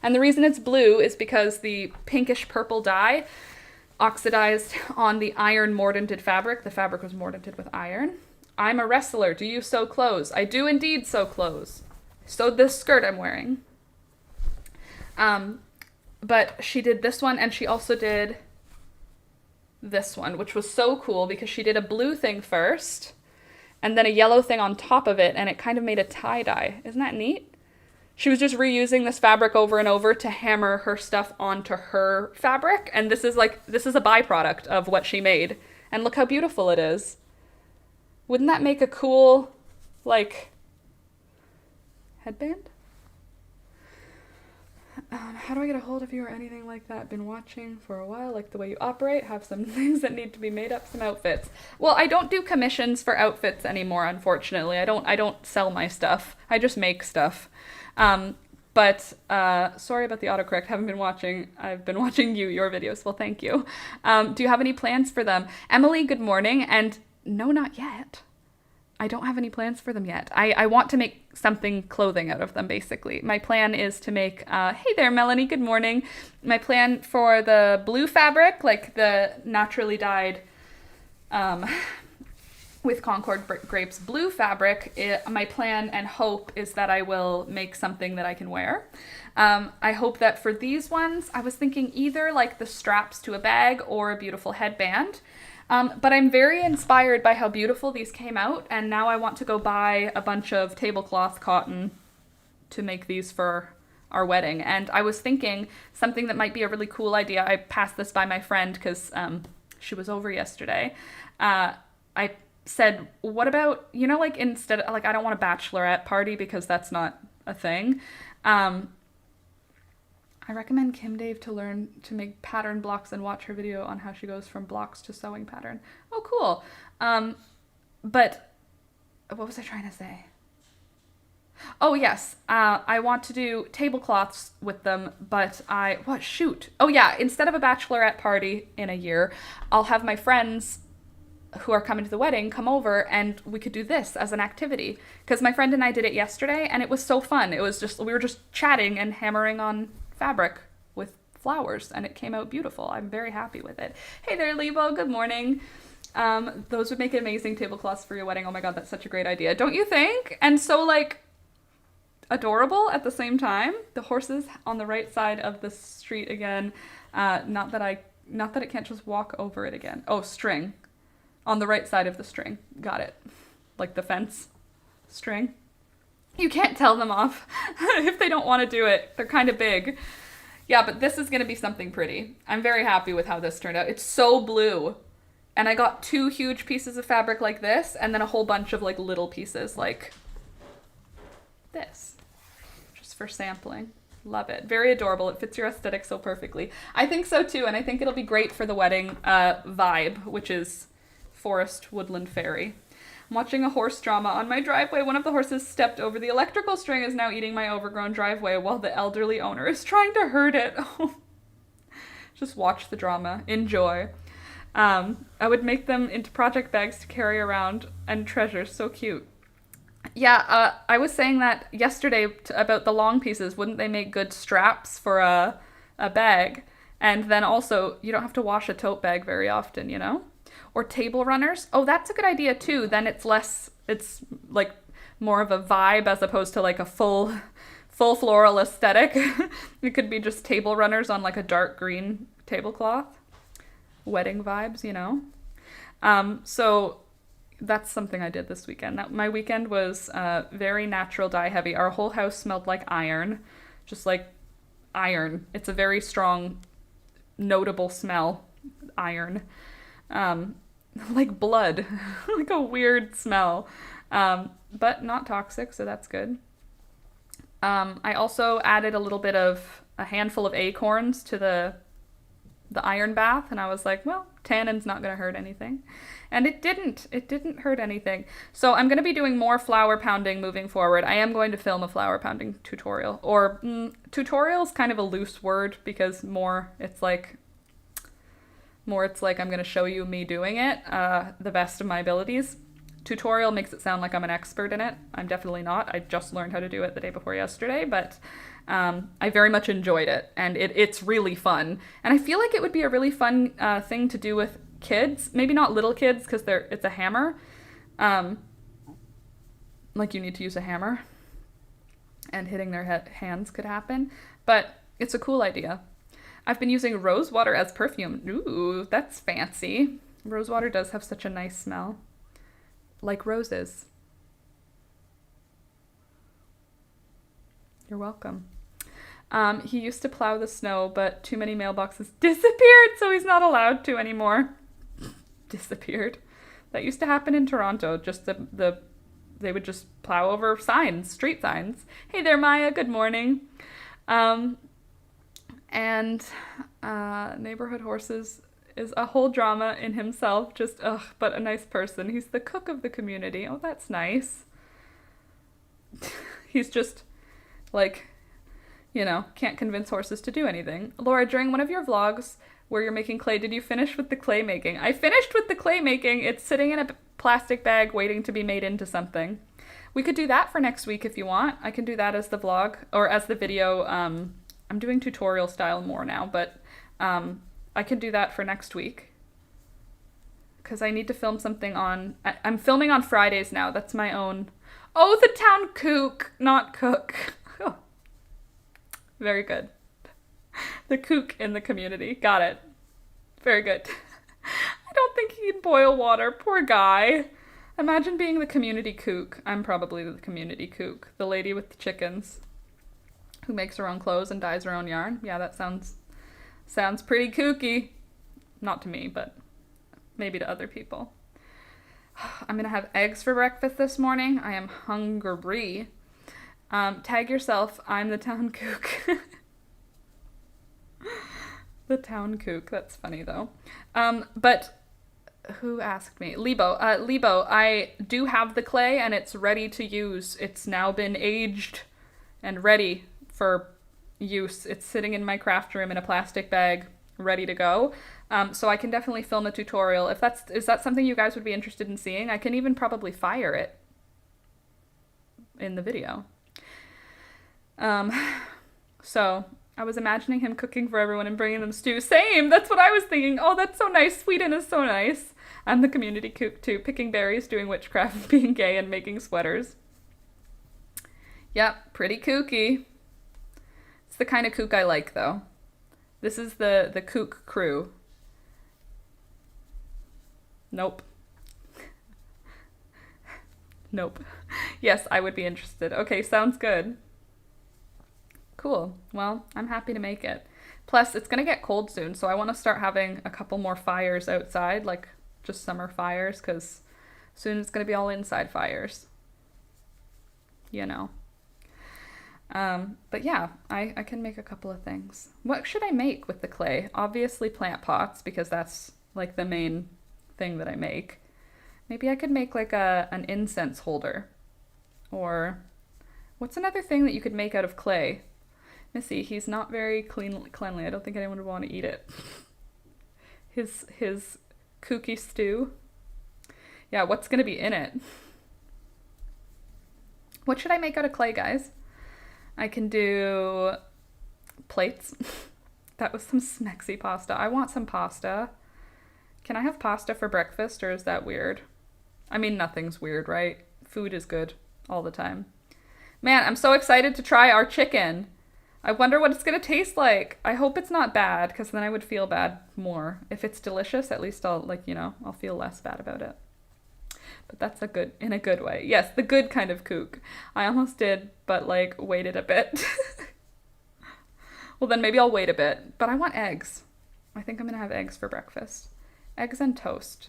And the reason it's blue is because the pinkish purple dye oxidized on the iron mordanted fabric. The fabric was mordanted with iron. I'm a wrestler. Do you sew clothes? I do indeed sew clothes. Sewed this skirt I'm wearing. But she did this one, and she also did this one, which was so cool because she did a blue thing first and then a yellow thing on top of it, and it kind of made a tie-dye. Isn't that neat? She was just reusing this fabric over and over to hammer her stuff onto her fabric. And this is a byproduct of what she made. And look how beautiful it is. Wouldn't that make a cool, like, headband? How do I get a hold of you or anything like that? Been watching for a while, like the way you operate, have some things that need to be made up, some outfits. Well, I don't do commissions for outfits anymore, unfortunately. I don't sell my stuff. I just make stuff. But sorry about the autocorrect. Haven't been watching. I've been watching your videos. Well, thank you. Do you have any plans for them? Emily, good morning. And no, not yet. I don't have any plans for them yet. I want to make something clothing out of them, basically. My plan is to make, hey there, Melanie, good morning. My plan for the blue fabric, like the naturally dyed, with Concord Grape's blue fabric, my plan and hope is that I will make something that I can wear. I hope that for these ones, I was thinking either like the straps to a bag or a beautiful headband. But I'm very inspired by how beautiful these came out, and now I want to go buy a bunch of tablecloth cotton to make these for our wedding. And I was thinking something that might be a really cool idea. I passed this by my friend because she was over yesterday. I said, what about, you know, like instead, like I don't want a bachelorette party because that's not a thing. I recommend Kim Dave to learn to make pattern blocks and watch her video on how she goes from blocks to sewing pattern. Oh, cool. But what was I trying to say? Oh, yes. I want to do tablecloths with them, but Oh, yeah. Instead of a bachelorette party in a year, I'll have my friends who are coming to the wedding come over and we could do this as an activity. Because my friend and I did it yesterday and it was so fun. It was just, we were just chatting and hammering on fabric with flowers and it came out beautiful. I'm very happy with it. Hey there, Lebo. Good morning. Those would make amazing tablecloths for your wedding. Oh my God, that's such a great idea. Don't you think? And so like adorable at the same time. The horses on the right side of the street again. Not that it can't just walk over it again. Oh, string. On the right side of the string. Got it. Like the fence string. You can't tell them off if they don't want to do it. They're kind of big. Yeah, but this is going to be something pretty. I'm very happy with how this turned out. It's so blue. And I got 2 huge pieces of fabric like this and then a whole bunch of like little pieces like this. Just for sampling. Love it. Very adorable. It fits your aesthetic so perfectly. I think so too, and I think it'll be great for the wedding vibe, which is forest woodland fairy. I'm watching a horse drama on my driveway. One of the horses stepped over the electrical string, is now eating my overgrown driveway while the elderly owner is trying to herd it. Just watch the drama. Enjoy. I would make them into project bags to carry around and treasure. So cute. Yeah, I was saying that yesterday about the long pieces. Wouldn't they make good straps for a bag? And then also, you don't have to wash a tote bag very often, you know? Or table runners. Oh, that's a good idea too. Then it's like more of a vibe as opposed to like a full floral aesthetic. It could be just table runners on like a dark green tablecloth. Wedding vibes, you know? So that's something I did this weekend. My weekend was very natural dye heavy. Our whole house smelled like iron. Just like iron. It's a very strong, notable smell. Iron. Like blood, like a weird smell, but not toxic, so that's good. I also added a handful of acorns to the iron bath, and I was like, well, tannin's not gonna hurt anything. And it didn't hurt anything. So I'm gonna be doing more flour pounding moving forward. I am going to film a flour pounding tutorial, or tutorial's kind of a loose word because it's like I'm going to show you me doing it, the best of my abilities. Tutorial makes it sound like I'm an expert in it. I'm definitely not. I just learned how to do it the day before yesterday, but I very much enjoyed it, and it's really fun. And I feel like it would be a really fun thing to do with kids. Maybe not little kids, because it's a hammer. Like you need to use a hammer, and hitting their hands could happen. But it's a cool idea. I've been using rose water as perfume. Ooh, that's fancy. Rose water does have such a nice smell. Like roses. You're welcome. He used to plow the snow, but too many mailboxes disappeared, so he's not allowed to anymore. Disappeared. That used to happen in Toronto. Just they would just plow over signs, street signs. Hey there, Maya. Good morning. And Neighborhood Horses is a whole drama in himself, but a nice person. He's the cook of the community. Oh, that's nice. He's just, like, you know, can't convince horses to do anything. Laura, during one of your vlogs where you're making clay, did you finish with the clay making? I finished with the clay making. It's sitting in a plastic bag waiting to be made into something. We could do that for next week if you want. I can do that as the vlog or as the video. I'm doing tutorial style more now, but I can do that for next week. Because I need to film something on... I'm filming on Fridays now. That's my own... Oh, the town kook, not cook. Oh. Very good. The kook in the community. Got it. Very good. I don't think he can boil water. Poor guy. Imagine being the community kook. I'm probably the community kook. The lady with the chickens who makes her own clothes and dyes her own yarn. Yeah, that sounds pretty kooky. Not to me, but maybe to other people. I'm gonna have eggs for breakfast this morning. I am hungry. Tag yourself. I'm the town kook. The town kook. That's funny though. But who asked me? Lebo. Lebo, I do have the clay and it's ready to use. It's now been aged and ready for use. It's sitting in my craft room in a plastic bag, ready to go. So I can definitely film a tutorial. Is that something you guys would be interested in seeing? I can even probably fire it in the video. So I was imagining him cooking for everyone and bringing them stew. Same, that's what I was thinking. Oh, that's so nice. Sweden is so nice. I'm the community kook too, picking berries, doing witchcraft, being gay, and making sweaters. Yep, pretty kooky. It's the kind of kook I like though. This is the kook crew. Nope. Nope. Yes, I would be interested. Okay, sounds good. Cool. Well, I'm happy to make it. Plus, it's gonna get cold soon, so I want to start having a couple more fires outside, like just summer fires, because soon it's gonna be all inside fires. You know. But yeah, I can make a couple of things. What should I make with the clay? Obviously plant pots, because that's like the main thing that I make. Maybe I could make like an incense holder. Or what's another thing that you could make out of clay? Missy, he's not very cleanly. I don't think anyone would want to eat it. His kooky stew. Yeah, what's gonna be in it? What should I make out of clay, guys? I can do plates. That was some smexy pasta. I want some pasta. Can I have pasta for breakfast, or is that weird? I mean, nothing's weird, right? Food is good all the time. Man, I'm so excited to try our chicken. I wonder what it's gonna taste like. I hope it's not bad, because then I would feel bad more. If it's delicious, at least I'll, like, you know, I'll feel less bad about it. But that's in a good way. Yes, the good kind of kook. I almost did, but like waited a bit. Well, then maybe I'll wait a bit. But I want eggs. I think I'm gonna have eggs for breakfast. Eggs and toast.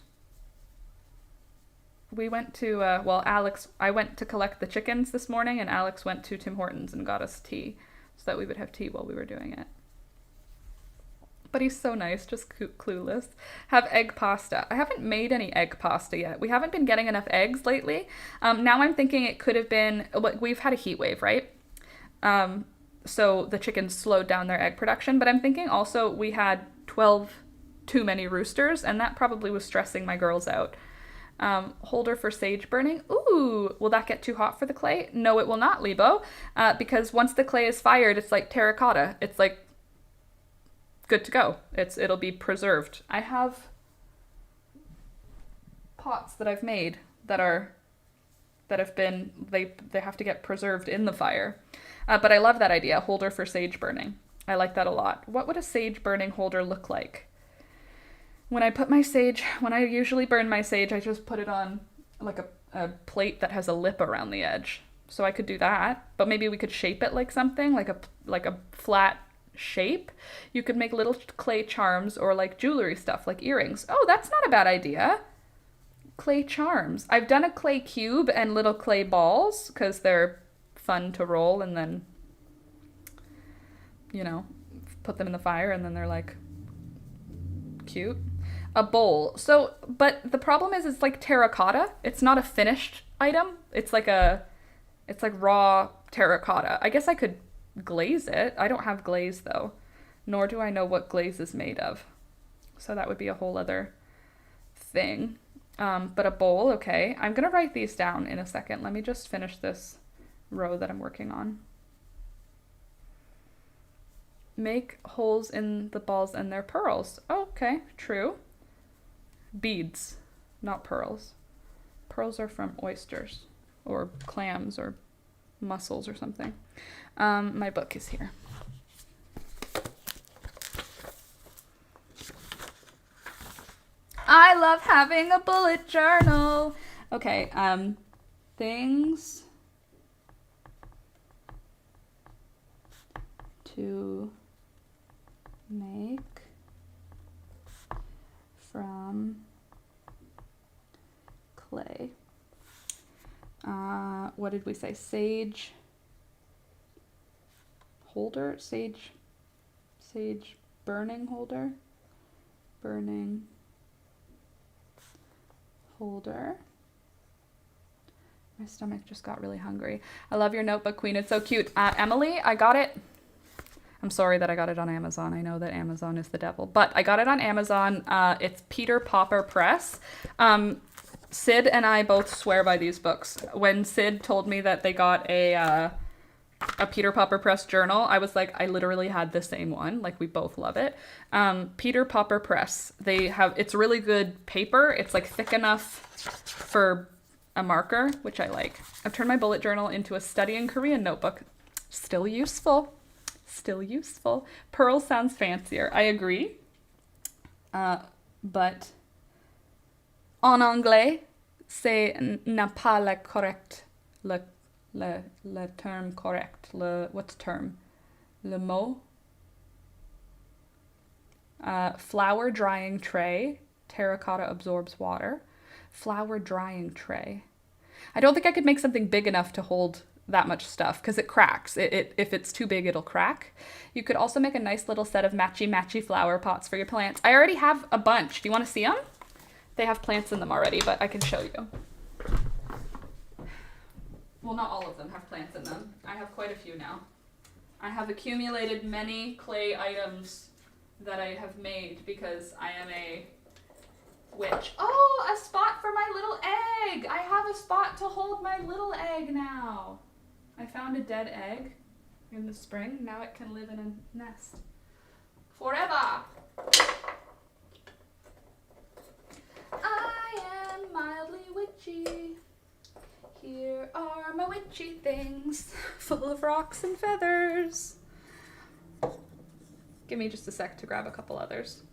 We went to, I went to collect the chickens this morning, and Alex went to Tim Hortons and got us tea so that we would have tea while we were doing it. But he's so nice, just clueless. Have egg pasta. I haven't made any egg pasta yet. We haven't been getting enough eggs lately. Now I'm thinking it could have been, we've had a heat wave, right? So the chickens slowed down their egg production, but I'm thinking also we had 12 too many roosters, and that probably was stressing my girls out. Holder for sage burning. Ooh, will that get too hot for the clay? No, it will not, Lebo, because once the clay is fired, it's like terracotta. It's like good to go. It'll be preserved. I have pots that I've made that have been, they have to get preserved in the fire. But I love that idea, holder for sage burning. I like that a lot. What would a sage burning holder look like? When I usually burn my sage, I just put it on like a plate that has a lip around the edge. So I could do that, but maybe we could shape it like something, like a flat shape. You could make little clay charms or like jewelry stuff, like earrings. Oh, that's not a bad idea. Clay charms. I've done a clay cube and little clay balls because they're fun to roll and then, you know, put them in the fire and then they're like cute. A bowl. So, but the problem is it's like terracotta. It's not a finished item. It's like raw terracotta. I guess I could glaze it. I don't have glaze though, nor do I know what glaze is made of. So that would be a whole other thing. But a bowl, okay. I'm gonna write these down in a second. Let me just finish this row that I'm working on. Make holes in the balls and their pearls. Oh, okay, true. Beads, not pearls. Pearls are from oysters or clams or mussels or something. My book is here. I love having a bullet journal. Okay, things to make from clay. What did we say? Sage holder? Sage burning holder? Burning holder. My stomach just got really hungry. I love your notebook, Queen. It's so cute. Emily, I got it. I'm sorry that I got it on Amazon. I know that Amazon is the devil, but I got it on Amazon. It's Peter Popper Press. Sid and I both swear by these books. When Sid told me that they got a Peter Popper Press journal, I was like, I literally had the same one. Like, we both love it. Peter Popper Press. It's really good paper. It's like thick enough for a marker, which I like. I've turned my bullet journal into a studying Korean notebook. Still useful. Still useful. Pearl sounds fancier. I agree. But en anglais, c'est n'a pas la correct, le terme correct. What's term? Le mot? Flour drying tray. Terracotta absorbs water. Flour drying tray. I don't think I could make something big enough to hold that much stuff because it cracks. If it's too big, it'll crack. You could also make a nice little set of matchy flower pots for your plants. I already have a bunch. Do you want to see them? They have plants in them already, but I can show you. Well, not all of them have plants in them. I have quite a few now. I have accumulated many clay items that I have made because I am a witch. Oh, a spot for my little egg. I have a spot to hold my little egg now. I found a dead egg in the spring. Now it can live in a nest forever. I am mildly witchy. Here are my witchy things, full of rocks and feathers. Give me just a sec to grab a couple others.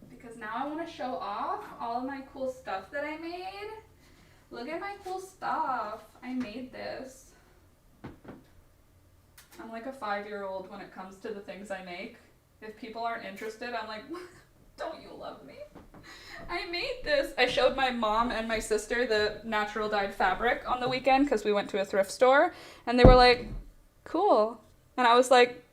Because now I want to show off all of my cool stuff that I made. Look at my cool stuff. I made this. I'm like a 5-year-old when it comes to the things I make. If people aren't interested, I'm like, don't you love me? I made this. I showed my mom and my sister the natural dyed fabric on the weekend because we went to a thrift store and they were like, cool. And I was like,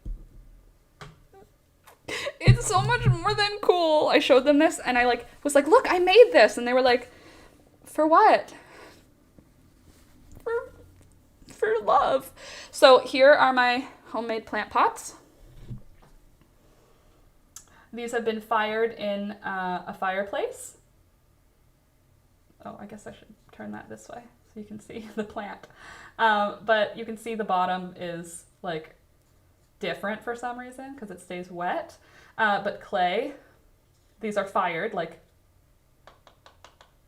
it's so much more than cool. I showed them this and I was like, look, I made this. And they were like, for what? For love. So here are my homemade plant pots. These have been fired in a fireplace. Oh, I guess I should turn that this way so you can see the plant. But you can see the bottom is like different for some reason because it stays wet. But clay, these are fired, like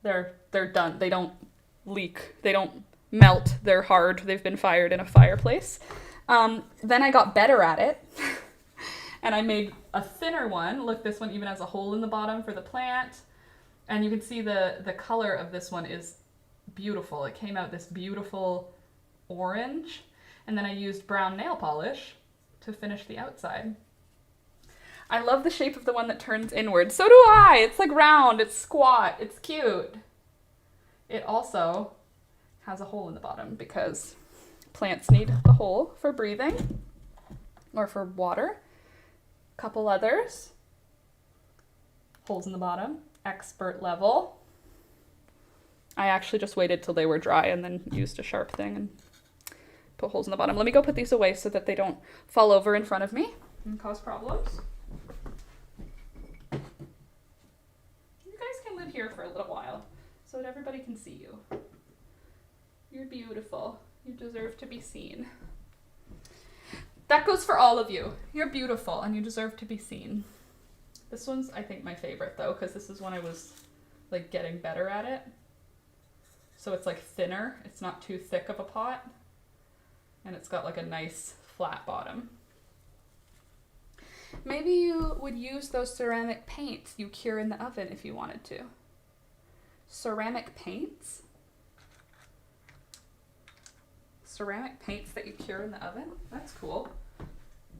they're done. They don't leak. They don't melt. They're hard. They've been fired in a fireplace. Then I got better at it. And I made a thinner one. Look, this one even has a hole in the bottom for the plant. And you can see the color of this one is beautiful. It came out this beautiful orange. And then I used brown nail polish to finish the outside. I love the shape of the one that turns inward. So do I. It's like round. It's squat. It's cute. It also has a hole in the bottom because plants need the hole for breathing or for water. Couple others. Holes in the bottom. Expert level. I actually just waited till they were dry and then used a sharp thing and put holes in the bottom. Let me go put these away so that they don't fall over in front of me and cause problems. here for a little while so that everybody can see you. You're beautiful. You deserve to be seen. That goes for all of you. You're beautiful and you deserve to be seen. This one's, I think, my favorite though, because this is when I was like getting better at it. So it's like thinner. It's not too thick of a pot. And it's got like a nice flat bottom. Maybe you would use those ceramic paints you cure in the oven if you wanted to. Ceramic paints? Ceramic paints that you cure in the oven? That's cool.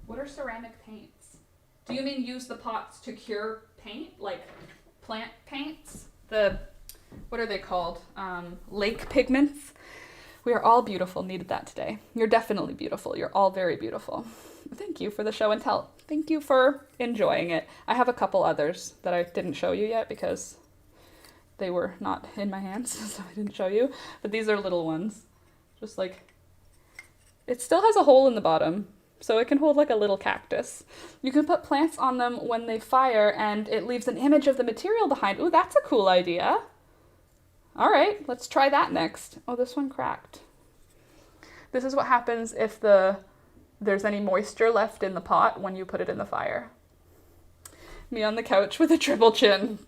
What are ceramic paints? Do you mean use the pots to cure paint? Like plant paints? What are they called? Lake pigments? We are all beautiful. Needed that today. You're definitely beautiful. You're all very beautiful. Thank you for the show and tell. Thank you for enjoying it. I have a couple others that I didn't show you yet because they were not in my hands, so I didn't show you. But these are little ones. Just like, it still has a hole in the bottom, so it can hold like a little cactus. You can put plants on them when they fire and it leaves an image of the material behind. Ooh, that's a cool idea. All right, let's try that next. Oh, this one cracked. This is what happens if there's any moisture left in the pot when you put it in the fire. Me on the couch with a triple chin.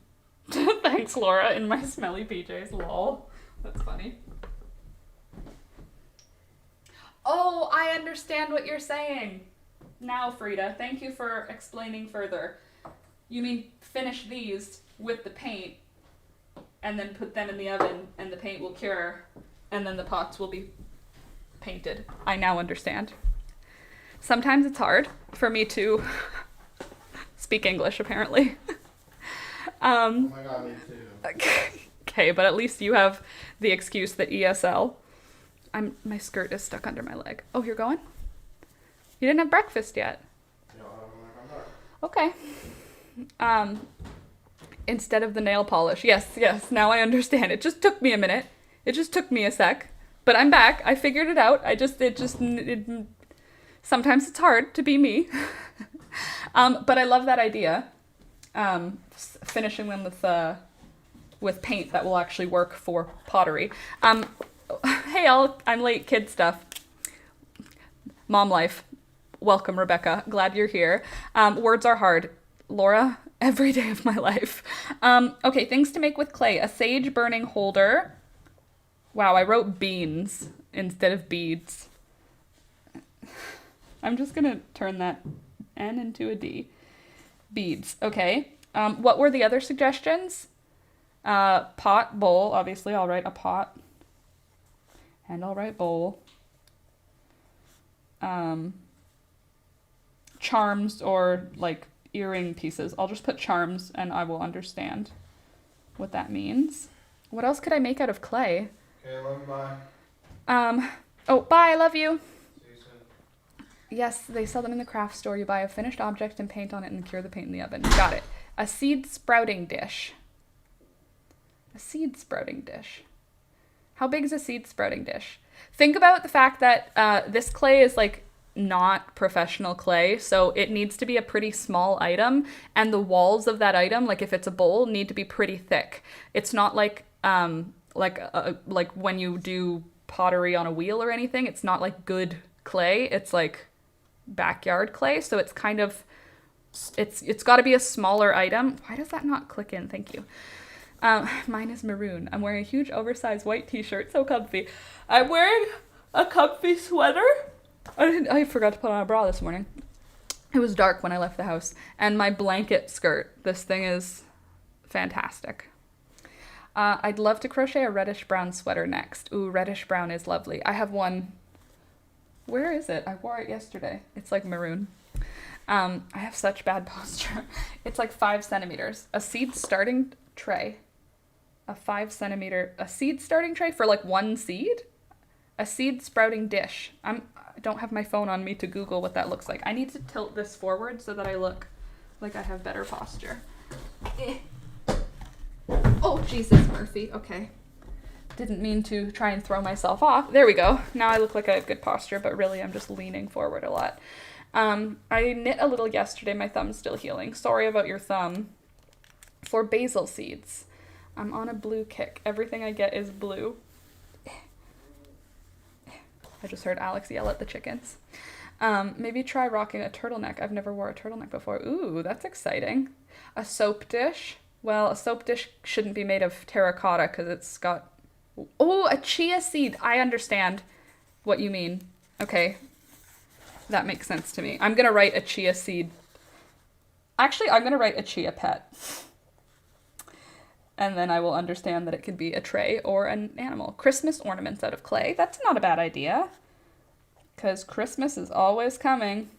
Thanks, Laura, in my smelly PJs. Lol. That's funny. Oh, I understand what you're saying. Now, Frida, thank you for explaining further. You mean finish these with the paint and then put them in the oven and the paint will cure and then the pots will be painted. I now understand. Sometimes it's hard for me to speak English, apparently. Oh my god, me too. Okay, but at least you have the excuse that ESL. My skirt is stuck under my leg. Oh, you're going? You didn't have breakfast yet. No, I'm Okay. Instead of the nail polish. Yes, now I understand. It just took me a minute. It just took me a sec. But I'm back. I figured it out. Sometimes it's hard to be me. But I love that idea. Finishing them with paint that will actually work for pottery. Hey, I'm late, kid stuff. Mom life. Welcome, Rebecca. Glad you're here. Words are hard. Laura, every day of my life. Okay, things to make with clay. A sage burning holder. Wow, I wrote beans instead of beads. I'm just going to turn that N into a D. Beads. Okay. What were the other suggestions? Pot, bowl. Obviously, I'll write a pot. And I'll write bowl. Charms or like earring pieces. I'll just put charms and I will understand what that means. What else could I make out of clay? Okay, love you, bye. Oh, bye, love you. See you soon. Yes, they sell them in the craft store. You buy a finished object and paint on it and cure the paint in the oven. Got it. A seed sprouting dish. A seed sprouting dish. How big is a seed sprouting dish? Think about the fact that this clay is like not professional clay, so it needs to be a pretty small item, and the walls of that item, like if it's a bowl, need to be pretty thick. It's not like when you do pottery on a wheel or anything. It's not like good clay. It's like backyard clay, so it's kind of it's got to be a smaller item. Why does that not click in? Thank you. Mine is maroon. I'm wearing a huge oversized white t-shirt, so comfy. I'm wearing a comfy sweater. I forgot to put on a bra this morning. It was dark when I left the house. And my blanket skirt. This thing is fantastic. I'd love to crochet a reddish brown sweater next. Ooh, reddish brown is lovely. I have one. Where is it? I wore it yesterday. It's like maroon. I have such bad posture. It's like 5 centimeters. A seed starting tray. A 5 centimeter, a seed starting tray for like one seed? A seed sprouting dish. I don't have my phone on me to Google what that looks like. I need to tilt this forward so that I look like I have better posture. Oh, Jesus, Murphy. Okay. Didn't mean to try and throw myself off. There we go. Now I look like I have good posture, but really I'm just leaning forward a lot. I knit a little yesterday. My thumb's still healing. Sorry about your thumb. For basil seeds. I'm on a blue kick. Everything I get is blue. I just heard Alex yell at the chickens. Maybe try rocking a turtleneck. I've never wore a turtleneck before. Ooh, that's exciting. A soap dish. Well, a soap dish shouldn't be made of terracotta because it's got... Oh, a chia seed. I understand what you mean. Okay. That makes sense to me. I'm going to write a chia seed. Actually, I'm going to write a chia pet. And then I will understand that it could be a tray or an animal. Christmas ornaments out of clay. That's not a bad idea. Because Christmas is always coming.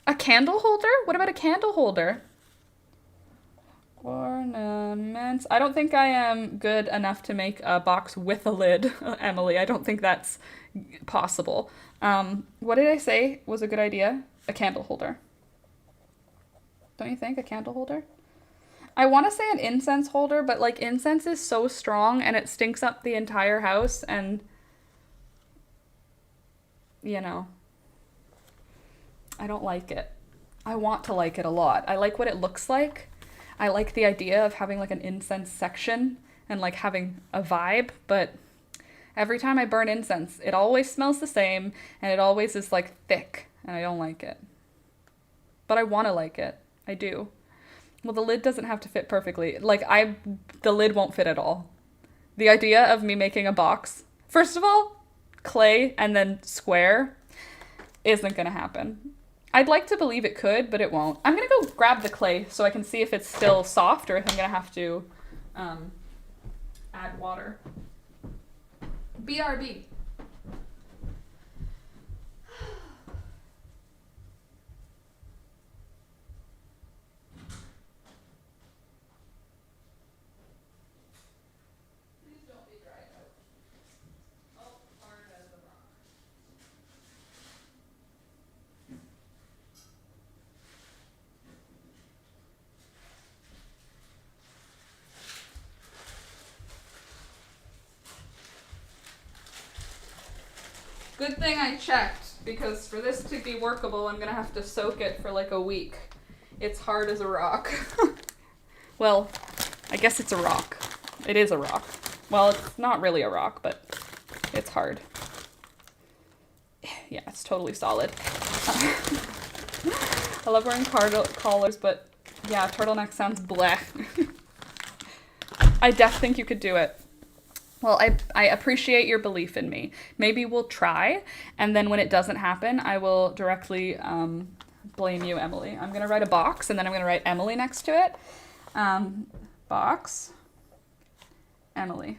A candle holder? What about a candle holder? Ornaments. I don't think I am good enough to make a box with a lid, Emily. I don't think that's possible. What did I say was a good idea? A candle holder. Don't you think? A candle holder? I want to say an incense holder, but like incense is so strong and it stinks up the entire house and, you know, I don't like it. I want to like it a lot. I like what it looks like. I like the idea of having like an incense section and like having a vibe, but every time I burn incense, it always smells the same and it always is like thick and I don't like it. But I want to like it. I do. Well, the lid doesn't have to fit perfectly. Like, the lid won't fit at all. The idea of me making a box, first of all, clay and then square, isn't going to happen. I'd like to believe it could, but it won't. I'm going to go grab the clay so I can see if it's still soft or if I'm going to have to add water. BRB. Good thing I checked, because for this to be workable, I'm gonna have to soak it for like a week. It's hard as a rock. Well, I guess it's a rock. It is a rock. Well, it's not really a rock, but it's hard. Yeah, it's totally solid. I love wearing collars, but yeah, turtleneck sounds bleh. I def think you could do it. Well, I appreciate your belief in me. Maybe we'll try, and then when it doesn't happen, I will directly blame you, Emily. I'm going to write a box, and then I'm going to write Emily next to it. Box, Emily.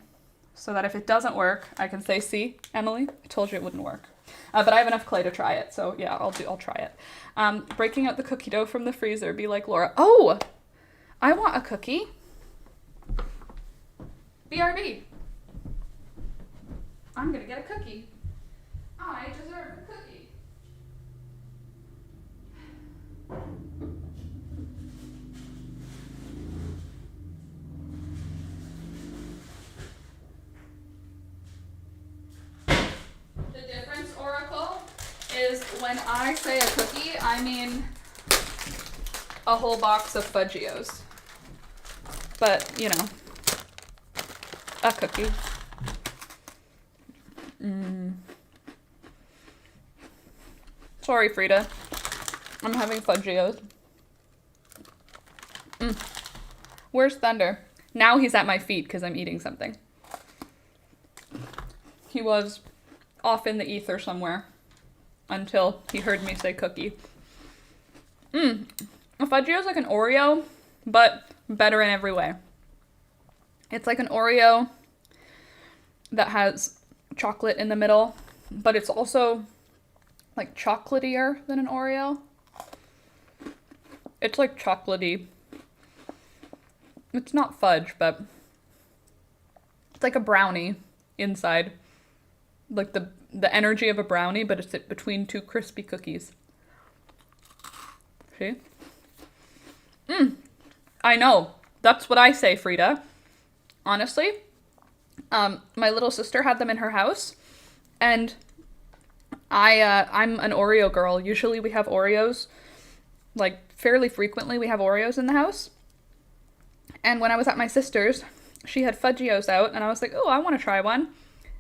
So that if it doesn't work, I can say, see, Emily, I told you it wouldn't work. But I have enough clay to try it, so yeah, I'll try it. Breaking out the cookie dough from the freezer, be like Laura. Oh, I want a cookie. BRB. I'm gonna get a cookie. I deserve a cookie. The difference, Oracle, is when I say a cookie, I mean a whole box of Fudgios. But, you know, a cookie. Sorry, Frida. I'm having Fudgios. Where's Thunder? Now he's at my feet because I'm eating something. He was off in the ether somewhere until he heard me say cookie. A Fudgio is like an Oreo, but better in every way. It's like an Oreo that has chocolate in the middle, but it's also like chocolatier than an Oreo. It's like chocolatey. It's not fudge, but it's like a brownie inside. Like the energy of a brownie, but it's between two crispy cookies. See? I know. That's what I say, Frida. Honestly. My little sister had them in her house, and I'm an Oreo girl. Usually we have Oreos, like fairly frequently we have Oreos in the house. And when I was at my sister's, she had Fudgios out, and I was like, oh, I want to try one.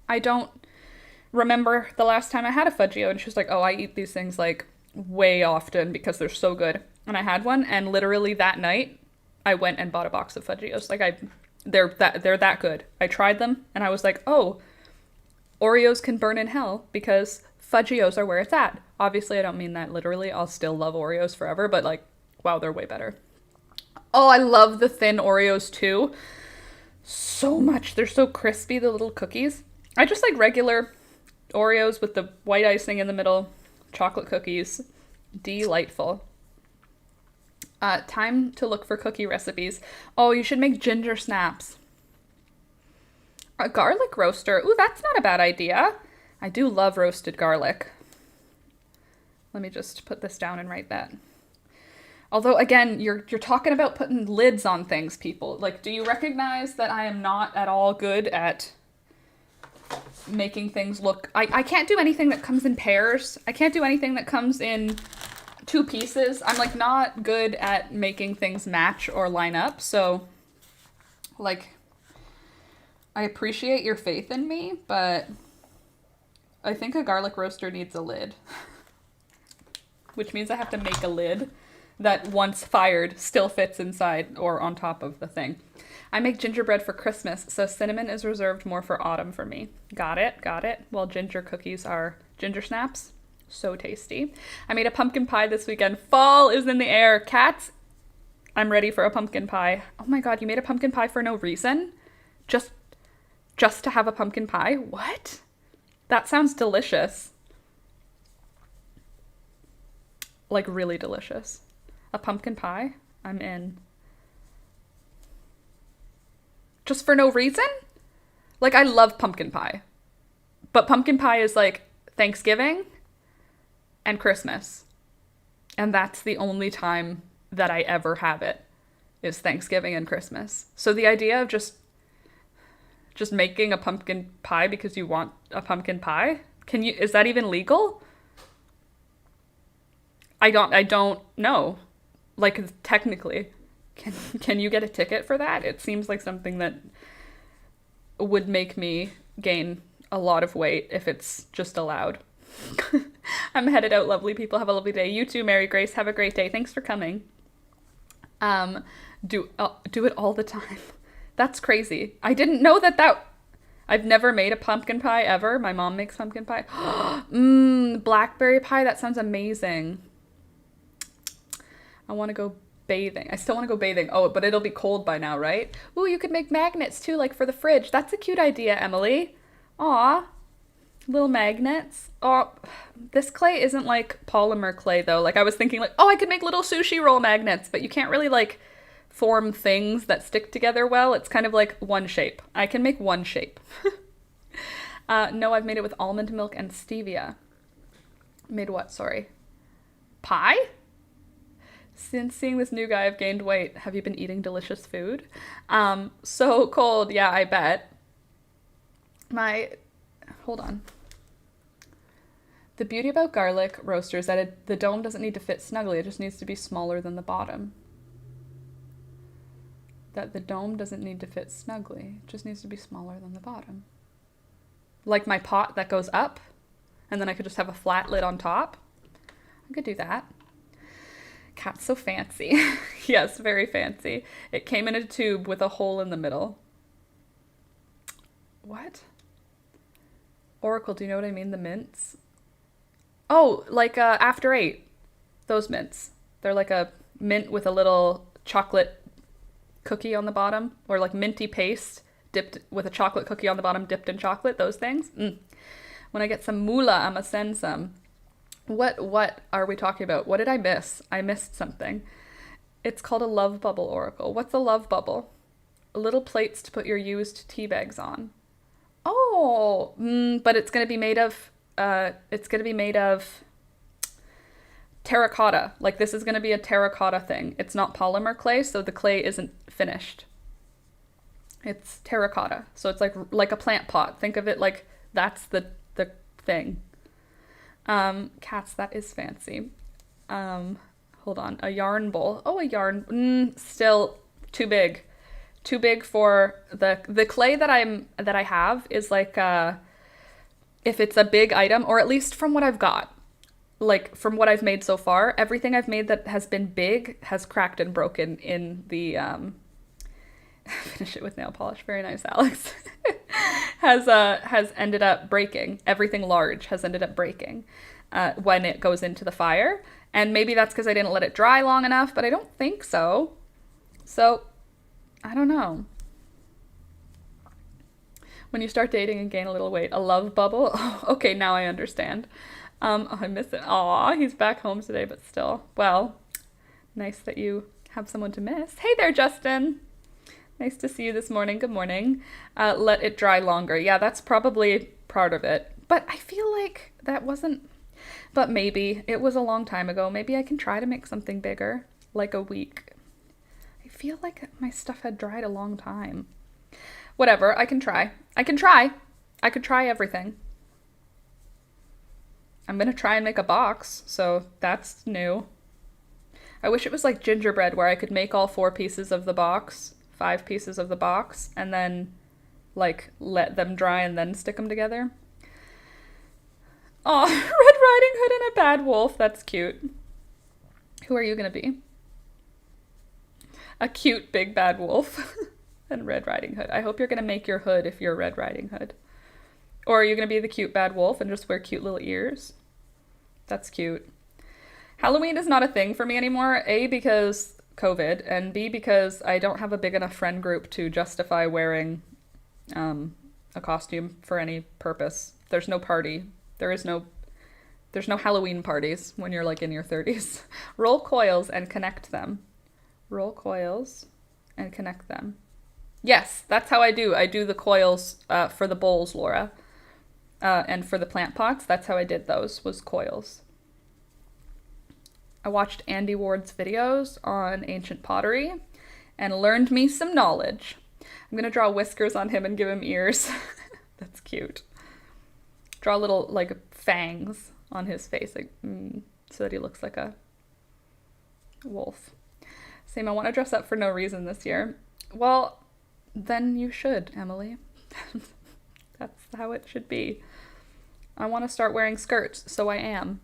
I don't remember the last time I had a Fudgio, and she was like, oh, I eat these things like way often because they're so good. And I had one, and literally that night, I went and bought a box of Fudgios. Like they're that good. I tried them, and I was like, oh, Oreos can burn in hell because Fudgios are where it's at. Obviously, I don't mean that literally. I'll still love Oreos forever, but like, wow, they're way better. Oh, I love the thin Oreos too. So much. They're so crispy, the little cookies. I just like regular Oreos with the white icing in the middle, chocolate cookies. Delightful. Time to look for cookie recipes. Oh, you should make ginger snaps. A garlic roaster. Ooh, that's not a bad idea. I do love roasted garlic. Let me just put this down and write that. Although, again, you're talking about putting lids on things, people. Like, do you recognize that I am not at all good at making things look... I can't do anything that comes in pairs. I can't do anything that comes in 2 pieces. I'm, like, not good at making things match or line up. So, like, I appreciate your faith in me, but I think a garlic roaster needs a lid. Which means I have to make a lid that once fired still fits inside or on top of the thing. I make gingerbread for Christmas, so cinnamon is reserved more for autumn for me. Got it, got it. Well, ginger cookies are ginger snaps. So tasty. I made a pumpkin pie this weekend. Fall is in the air. Cats, I'm ready for a pumpkin pie. Oh my god, you made a pumpkin pie for no reason? Just to have a pumpkin pie? What? That sounds delicious. Like really delicious. A pumpkin pie? I'm in. Just for no reason? Like, I love pumpkin pie. But pumpkin pie is like Thanksgiving and Christmas. And that's the only time that I ever have it, is Thanksgiving and Christmas. So the idea of just making a pumpkin pie because you want a pumpkin pie? Is that even legal? I don't know. Like, technically, can you get a ticket for that? It seems like something that would make me gain a lot of weight if it's just allowed. I'm headed out, lovely people. Have a lovely day. You too, Mary Grace. Have a great day. Thanks for coming. Do it all the time. That's crazy. I didn't know that I've never made a pumpkin pie ever. My mom makes pumpkin pie. Blackberry pie. That sounds amazing. I want to go bathing. I still want to go bathing. Oh, but it'll be cold by now, right? Ooh, you could make magnets too, like for the fridge. That's a cute idea, Emily. Aw, little magnets. Oh, this clay isn't like polymer clay though. Like I was thinking like, oh, I could make little sushi roll magnets, but you can't really like form things that stick together well. It's kind of like one shape. I can make one shape. No, I've made it with almond milk and stevia. Made what? Sorry. Pie? Since seeing this new guy, I've gained weight. Have you been eating delicious food? So cold. Yeah, I bet. Hold on. The beauty about garlic roasters is that the dome doesn't need to fit snugly. It just needs to be smaller than the bottom. That the dome doesn't need to fit snugly. It just needs to be smaller than the bottom. Like my pot that goes up, and then I could just have a flat lid on top. I could do that. Cat's so fancy. Yes, very fancy. It came in a tube with a hole in the middle. What? Oracle, do you know what I mean? The mints? Oh, like After 8. Those mints. They're like a mint with a little chocolate cookie on the bottom. Or like minty paste dipped with a chocolate cookie on the bottom dipped in chocolate. Those things. When I get some moolah, I'ma send some. What are we talking about? What did I miss? I missed something. It's called a love bubble, Oracle. What's a love bubble? Little plates to put your used tea bags on. Oh, but it's going to be made of, terracotta. Like this is going to be a terracotta thing. It's not polymer clay, so the clay isn't finished. It's terracotta. So it's like a plant pot. Think of it like that's the thing. Cats, that is fancy. Hold on. A yarn bowl. Oh, a yarn. Still too big. Too big for the clay that I have is like if it's a big item, or at least from what I've got, like from what I've made so far, everything I've made that has been big has cracked and broken in the finish it with nail polish. Very nice, Alex. has ended up breaking. Everything large has ended up breaking when it goes into the fire. And maybe that's because I didn't let it dry long enough, but I don't think so. So, I don't know. When you start dating and gain a little weight, a love bubble? Oh, okay, now I understand. Oh, I miss it. Aw, he's back home today, but still. Well, nice that you have someone to miss. Hey there, Justin. Nice to see you this morning. Good morning. Let it dry longer. Yeah, that's probably part of it. But I feel like that wasn't... But maybe. It was a long time ago. Maybe I can try to make something bigger. Like a week. I feel like my stuff had dried a long time. Whatever. I can try. I could try everything. I'm going to try and make a box. So that's new. I wish it was like gingerbread where I could make all 4 pieces of the box. 5 pieces of the box, and then like let them dry and then stick them together. Oh, Red Riding Hood and a bad wolf. That's cute. Who are you gonna be? A cute big bad wolf and Red Riding Hood. I hope you're gonna make your hood if you're Red Riding Hood. Or are you gonna be the cute bad wolf and just wear cute little ears? That's cute. Halloween is not a thing for me anymore. A, because COVID, and B, because I don't have a big enough friend group to justify wearing a costume for any purpose. There's no party. There's no Halloween parties when you're like in your 30s. Roll coils and connect them. Roll coils and connect them. Yes, that's how I do. I do the coils for the bowls, Laura. And for the plant pots, that's how I did those, was coils. I watched Andy Ward's videos on ancient pottery and learned me some knowledge. I'm going to draw whiskers on him and give him ears. That's cute. Draw little, like, fangs on his face like, so that he looks like a wolf. Same, I want to dress up for no reason this year. Well, then you should, Emily. That's how it should be. I want to start wearing skirts, so I am.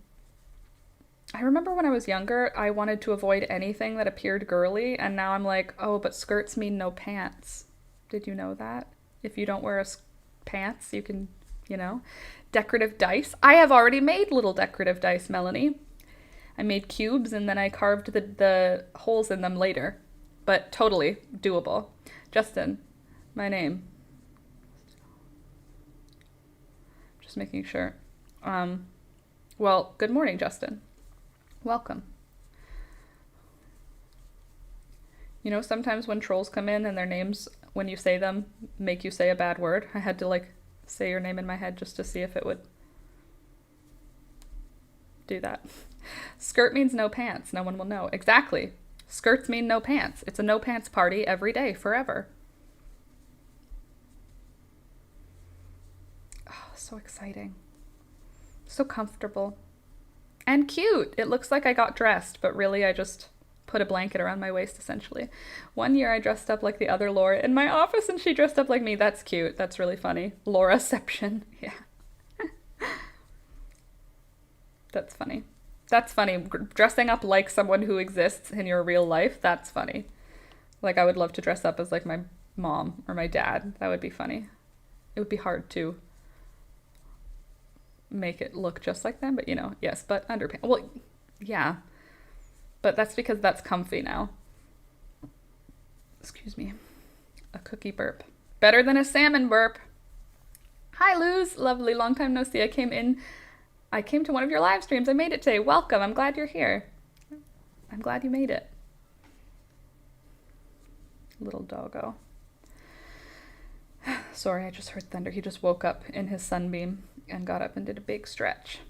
I remember when I was younger, I wanted to avoid anything that appeared girly, and now I'm like, oh, but skirts mean no pants. Did you know that? If you don't wear pants, you can, you know. Decorative dice. I have already made little decorative dice, Melanie. I made cubes, and then I carved the holes in them later. But totally doable. Justin, my name. Just making sure. Well, good morning, Justin. Welcome. You know, sometimes when trolls come in and their names, when you say them, make you say a bad word. I had to, like, say your name in my head just to see if it would do that. Skirt means no pants. No one will know. Exactly. Skirts mean no pants. It's a no pants party every day, forever. Oh, so exciting. So comfortable. And cute. It looks like I got dressed, but really I just put a blanket around my waist, essentially. One year I dressed up like the other Laura in my office, and she dressed up like me. That's cute. That's really funny. Lauraception. Yeah. That's funny. That's funny. Dressing up like someone who exists in your real life, that's funny. Like, I would love to dress up as, like, my mom or my dad. That would be funny. It would be hard to make it look just like them, but you know, yes, but underpants. Well, yeah, but that's because that's comfy now. Excuse me. A cookie burp. Better than a salmon burp. Hi, Luz. Lovely. Long time no see. I came to one of your live streams. I made it today. Welcome. I'm glad you're here. I'm glad you made it. Little doggo. Sorry, I just heard thunder. He just woke up in his sunbeam and got up and did a big stretch.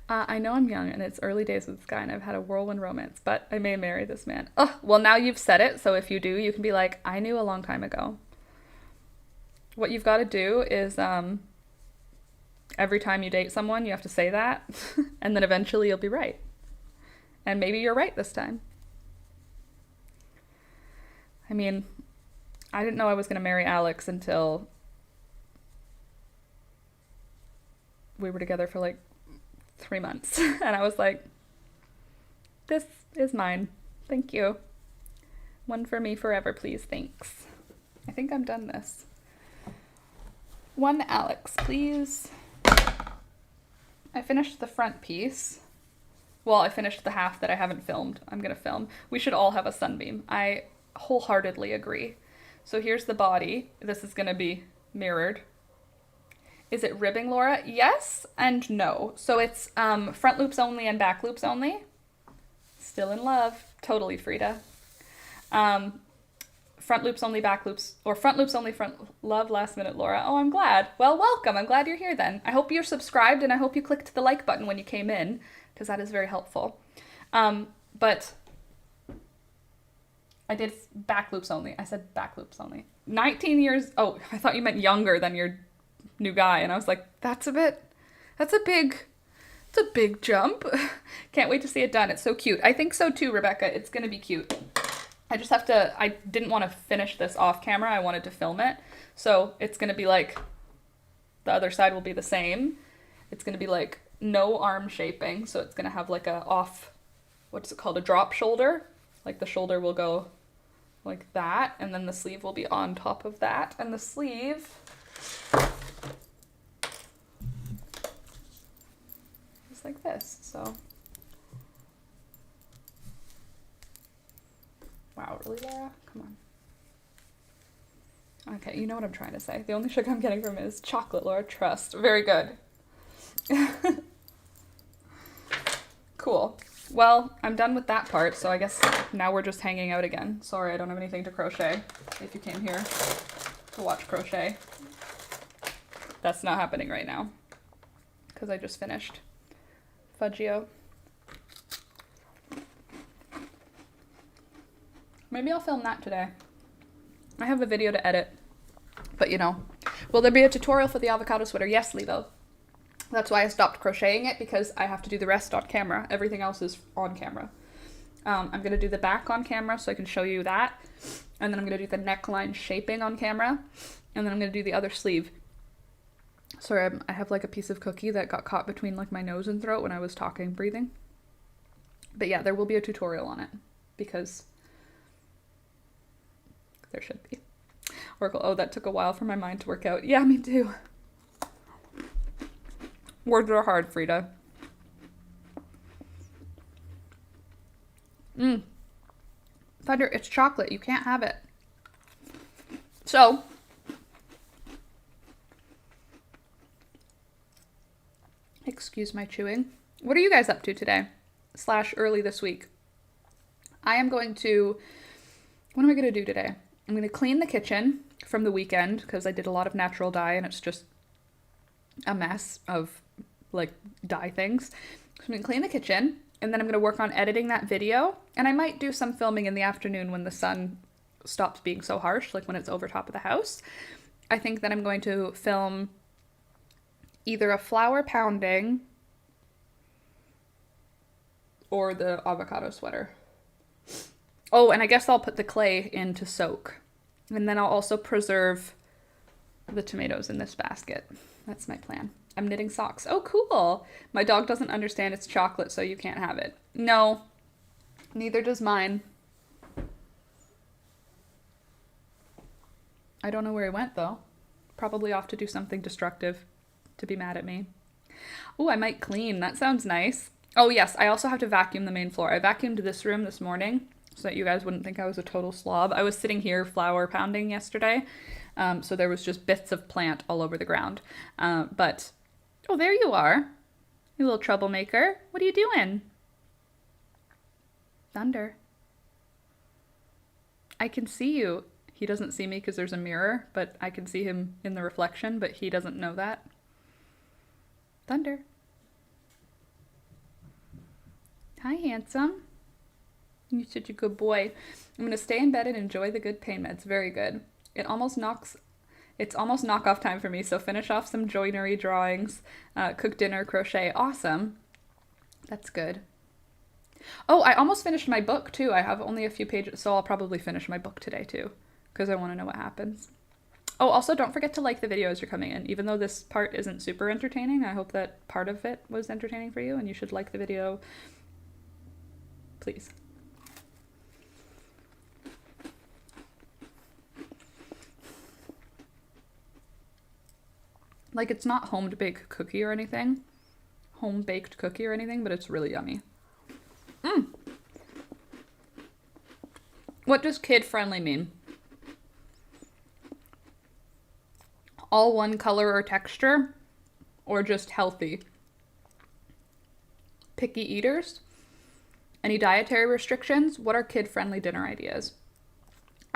I know I'm young and it's early days with this guy and I've had a whirlwind romance, but I may marry this man. Oh, well, now you've said it, so if you do, you can be like, I knew a long time ago. What you've got to do is every time you date someone, you have to say that, and then eventually you'll be right. And maybe you're right this time. I mean, I didn't know I was going to marry Alex until we were together for like 3 months. And I was like, this is mine. Thank you. One for me forever, please. Thanks. I think I'm done this. One Alex, please. I finished the front piece. Well, I finished the half that I haven't filmed. I'm gonna film. We should all have a sunbeam. I wholeheartedly agree. So here's the body. This is gonna be mirrored. Is it ribbing, Laura? Yes and no. So it's front loops only and back loops only. Still in love. Totally, Frida. Front loops only, back loops, or front loops only, front love, last minute, Laura. Oh, I'm glad. Well, welcome. I'm glad you're here then. I hope you're subscribed and I hope you clicked the like button when you came in, because that is very helpful. But I did back loops only. I said back loops only. 19 years. Oh, I thought you meant younger than your new guy. And I was like, that's a big jump. Can't wait to see it done. It's so cute. I think so too, Rebecca. It's going to be cute. I just have to, I didn't want to finish this off camera. I wanted to film it. So it's going to be like, the other side will be the same. It's going to be like no arm shaping. So it's going to have like a off, what's it called? A drop shoulder. Like the shoulder will go like that. And then the sleeve will be on top of that. And the sleeve is like this. So. Wow, really, Laura? Come on. Okay, you know what I'm trying to say. The only sugar I'm getting from it is chocolate, Laura. Trust. Very good. Cool. Well, I'm done with that part, so I guess now we're just hanging out again. Sorry, I don't have anything to crochet. If you came here to watch crochet. That's not happening right now. Because I just finished Fudgio. Maybe I'll film that today. I have a video to edit, but you know. Will there be a tutorial for the avocado sweater? Yes, Levo. That's why I stopped crocheting it, because I have to do the rest on camera. Everything else is on camera. I'm going to do the back on camera so I can show you that. And then I'm going to do the neckline shaping on camera. And then I'm going to do the other sleeve. Sorry, I have like a piece of cookie that got caught between like my nose and throat when I was talking, breathing. But yeah, there will be a tutorial on it, because there should be. Oracle, oh, that took a while for my mind to work out. Yeah, me too. Words are hard, Frida. Thunder, it's chocolate. You can't have it. So, excuse my chewing. What are you guys up to today? / early this week? I am going to, what am I going to do today? I'm going to clean the kitchen from the weekend, because I did a lot of natural dye and it's just a mess of like dye things. So I'm going to clean the kitchen, and then I'm going to work on editing that video. And I might do some filming in the afternoon when the sun stops being so harsh, like when it's over top of the house. I think that I'm going to film either a flour pounding or the avocado sweater. Oh, and I guess I'll put the clay in to soak. And then I'll also preserve the tomatoes in this basket. That's my plan. I'm knitting socks. Oh, cool. My dog doesn't understand it's chocolate, so you can't have it. No, neither does mine. I don't know where he went, though. Probably off to do something destructive to be mad at me. Oh, I might clean. That sounds nice. Oh, yes. I also have to vacuum the main floor. I vacuumed this room this morning, so that you guys wouldn't think I was a total slob. I was sitting here flour pounding yesterday, so there was just bits of plant all over the ground. But, oh, there you are, you little troublemaker. What are you doing? Thunder. I can see you. He doesn't see me because there's a mirror, but I can see him in the reflection, but he doesn't know that. Thunder. Hi, handsome. You're such a good boy. I'm going to stay in bed and enjoy the good pain meds. Very good. It's almost knock-off time for me, so finish off some joinery drawings, cook dinner, crochet. Awesome. That's good. Oh, I almost finished my book too. I have only a few pages, so I'll probably finish my book today too, because I want to know what happens. Oh, also don't forget to like the video as you're coming in. Even though this part isn't super entertaining, I hope that part of it was entertaining for you, and you should like the video, please. Like, it's not home-baked cookie or anything. Home-baked cookie or anything, but it's really yummy. What does kid-friendly mean? All one color or texture? Or just healthy? Picky eaters? Any dietary restrictions? What are kid-friendly dinner ideas?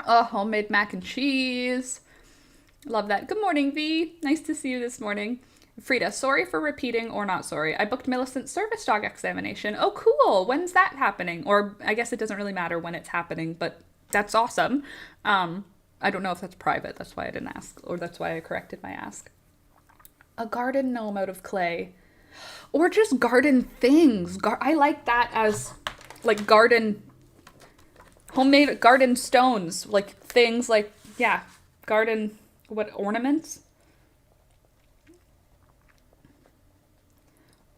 Oh, homemade mac and cheese. Love that. Good morning, V. Nice to see you this morning. Frida, sorry for repeating or not sorry. I booked Millicent's service dog examination. Oh, cool. When's that happening? Or I guess it doesn't really matter when it's happening, but that's awesome. I don't know if that's private. That's why I didn't ask, or that's why I corrected my ask. A garden gnome out of clay. Or just garden things. I like that as like garden, homemade garden stones. Like things like, yeah, garden... What, ornaments?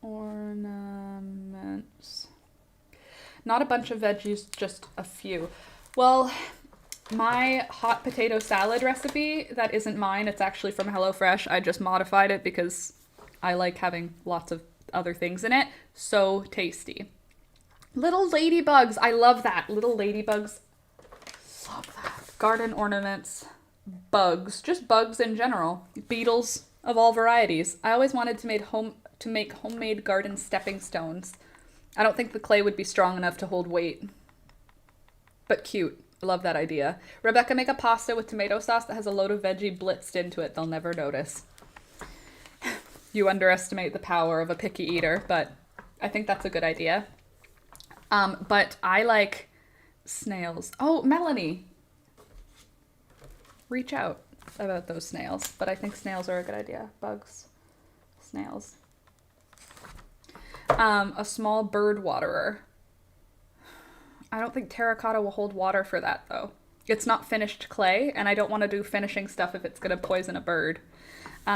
Ornaments. Not a bunch of veggies, just a few. Well, my hot potato salad recipe, that isn't mine. It's actually from HelloFresh. I just modified it because I like having lots of other things in it. So tasty. Little ladybugs. I love that. Little ladybugs. Love that. Garden ornaments. Bugs, just bugs in general. Beetles of all varieties. I always wanted to make homemade garden stepping stones. I don't think the clay would be strong enough to hold weight. But cute. I love that idea. Rebecca, make a pasta with tomato sauce that has a load of veggie blitzed into it. They'll never notice. You underestimate the power of a picky eater, but I think that's a good idea. But I like snails. Oh, Melanie. Reach out about those snails, but I think snails are a good idea. Bugs, snails. A small bird waterer. I don't think terracotta will hold water for that though. It's not finished clay, and I don't want to do finishing stuff if it's going to poison a bird.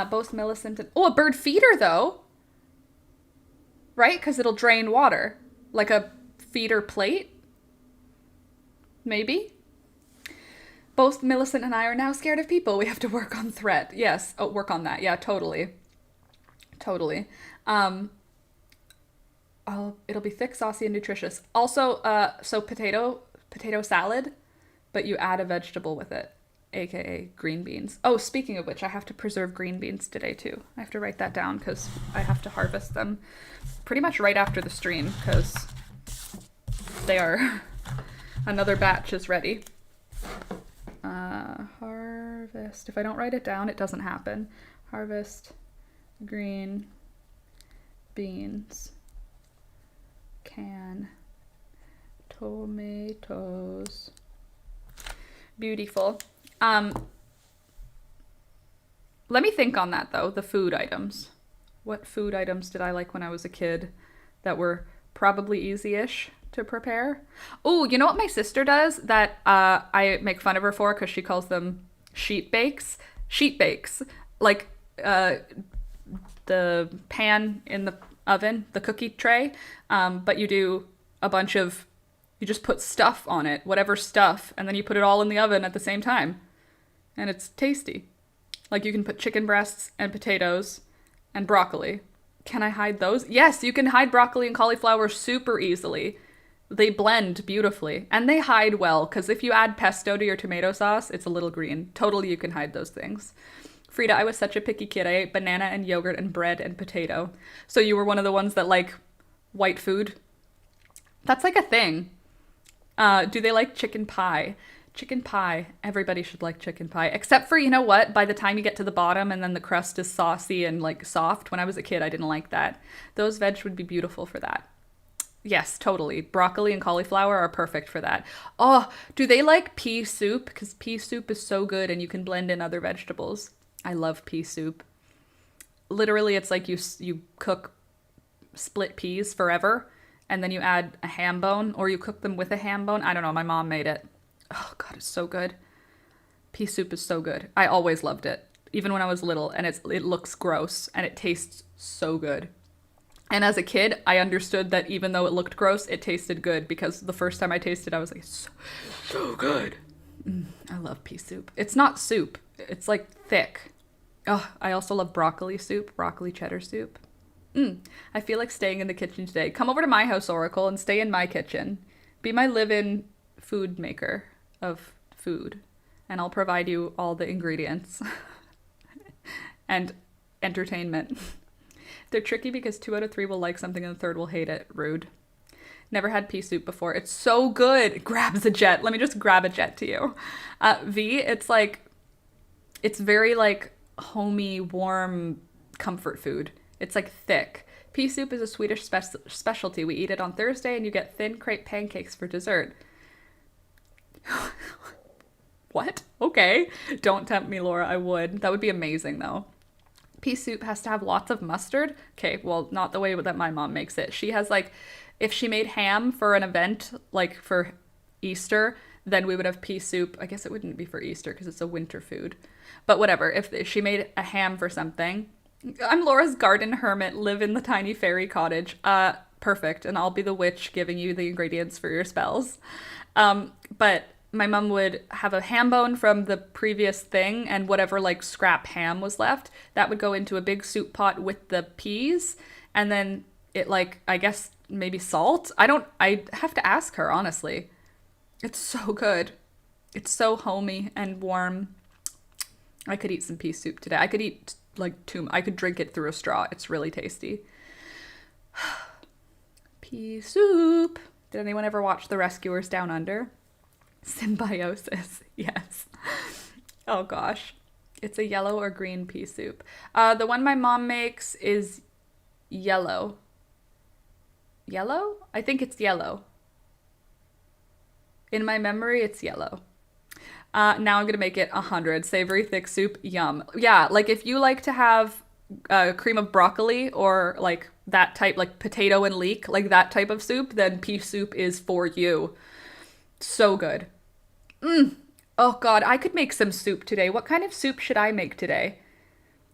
Both Millicent and... Oh, a bird feeder though! Right? Because it'll drain water. Like a feeder plate? Maybe? Both Millicent and I are now scared of people. We have to work on threat. Yes. Oh, work on that. Yeah, totally. Totally. It'll be thick, saucy, and nutritious. Also, so potato salad, but you add a vegetable with it, aka green beans. Oh, speaking of which, I have to preserve green beans today too. I have to write that down because I have to harvest them pretty much right after the stream because they are... Another batch is ready. Harvest. If I don't write it down, it doesn't happen. Harvest green beans. Can tomatoes. Beautiful. Let me think on that though, the food items. What food items did I like when I was a kid that were probably easy-ish to prepare? Oh, you know what my sister does that I make fun of her for because she calls them sheet bakes? Sheet bakes. Like the pan in the oven, the cookie tray, but you do a bunch of, you just put stuff on it, whatever stuff, and then you put it all in the oven at the same time. And it's tasty. Like you can put chicken breasts and potatoes and broccoli. Can I hide those? Yes, you can hide broccoli and cauliflower super easily. They blend beautifully. And they hide well, because if you add pesto to your tomato sauce, it's a little green. Totally you can hide those things. Frida, I was such a picky kid. I ate banana and yogurt and bread and potato. So you were one of the ones that like white food? That's like a thing. Do they like chicken pie? Chicken pie. Everybody should like chicken pie. Except for, you know what? By the time you get to the bottom and then the crust is saucy and like soft. When I was a kid, I didn't like that. Those veg would be beautiful for that. Yes, totally. Broccoli and cauliflower are perfect for that. Oh, do they like pea soup? Because pea soup is so good and you can blend in other vegetables. I love pea soup. Literally, it's like you cook split peas forever and then you add a ham bone, or you cook them with a ham bone. I don't know. My mom made it. Oh, God, it's so good. Pea soup is so good. I always loved it, even when I was little, and it looks gross, and it tastes so good. And as a kid, I understood that even though it looked gross, it tasted good, because the first time I tasted, I was like, so good. I love pea soup. It's not soup. It's like thick. Oh, I also love broccoli soup, broccoli cheddar soup. I feel like staying in the kitchen today. Come over to my house, Oracle, and stay in my kitchen. Be my live-in food maker of food, and I'll provide you all the ingredients and entertainment. They're tricky because 2 out of 3 will like something and the third will hate it. Rude. Never had pea soup before. It's so good. Grabs a jet. Let me just grab a jet to you. V, it's very like homey, warm comfort food. It's like thick. Pea soup is a Swedish specialty. We eat it on Thursday and you get thin crepe pancakes for dessert. What? Okay. Don't tempt me, Laura. I would. That would be amazing though. Pea soup has to have lots of mustard. Okay, well, not the way that my mom makes it. She has like, if she made ham for an event, like for Easter, then we would have pea soup. I guess it wouldn't be for Easter because it's a winter food. But whatever, if she made a ham for something. I'm Laura's garden hermit, live in the tiny fairy cottage. Perfect, and I'll be the witch giving you the ingredients for your spells. But my mom would have a ham bone from the previous thing, and whatever like scrap ham was left, that would go into a big soup pot with the peas, and then it like, I guess maybe salt. I have to ask her, honestly. It's so good. It's so homey and warm. I could eat some pea soup today. I could eat like I could drink it through a straw. It's really tasty. Pea soup. Did anyone ever watch The Rescuers Down Under? Symbiosis. Yes. Oh gosh. It's a yellow or green pea soup. The one my mom makes is yellow. Yellow? I think it's yellow. In my memory, it's yellow. Now I'm going to make it 100. Savory thick soup. Yum. Yeah, like if you like to have cream of broccoli or like that type, like potato and leek, like that type of soup, then pea soup is for you. So good. Oh God, I could make some soup today. What kind of soup should I make today?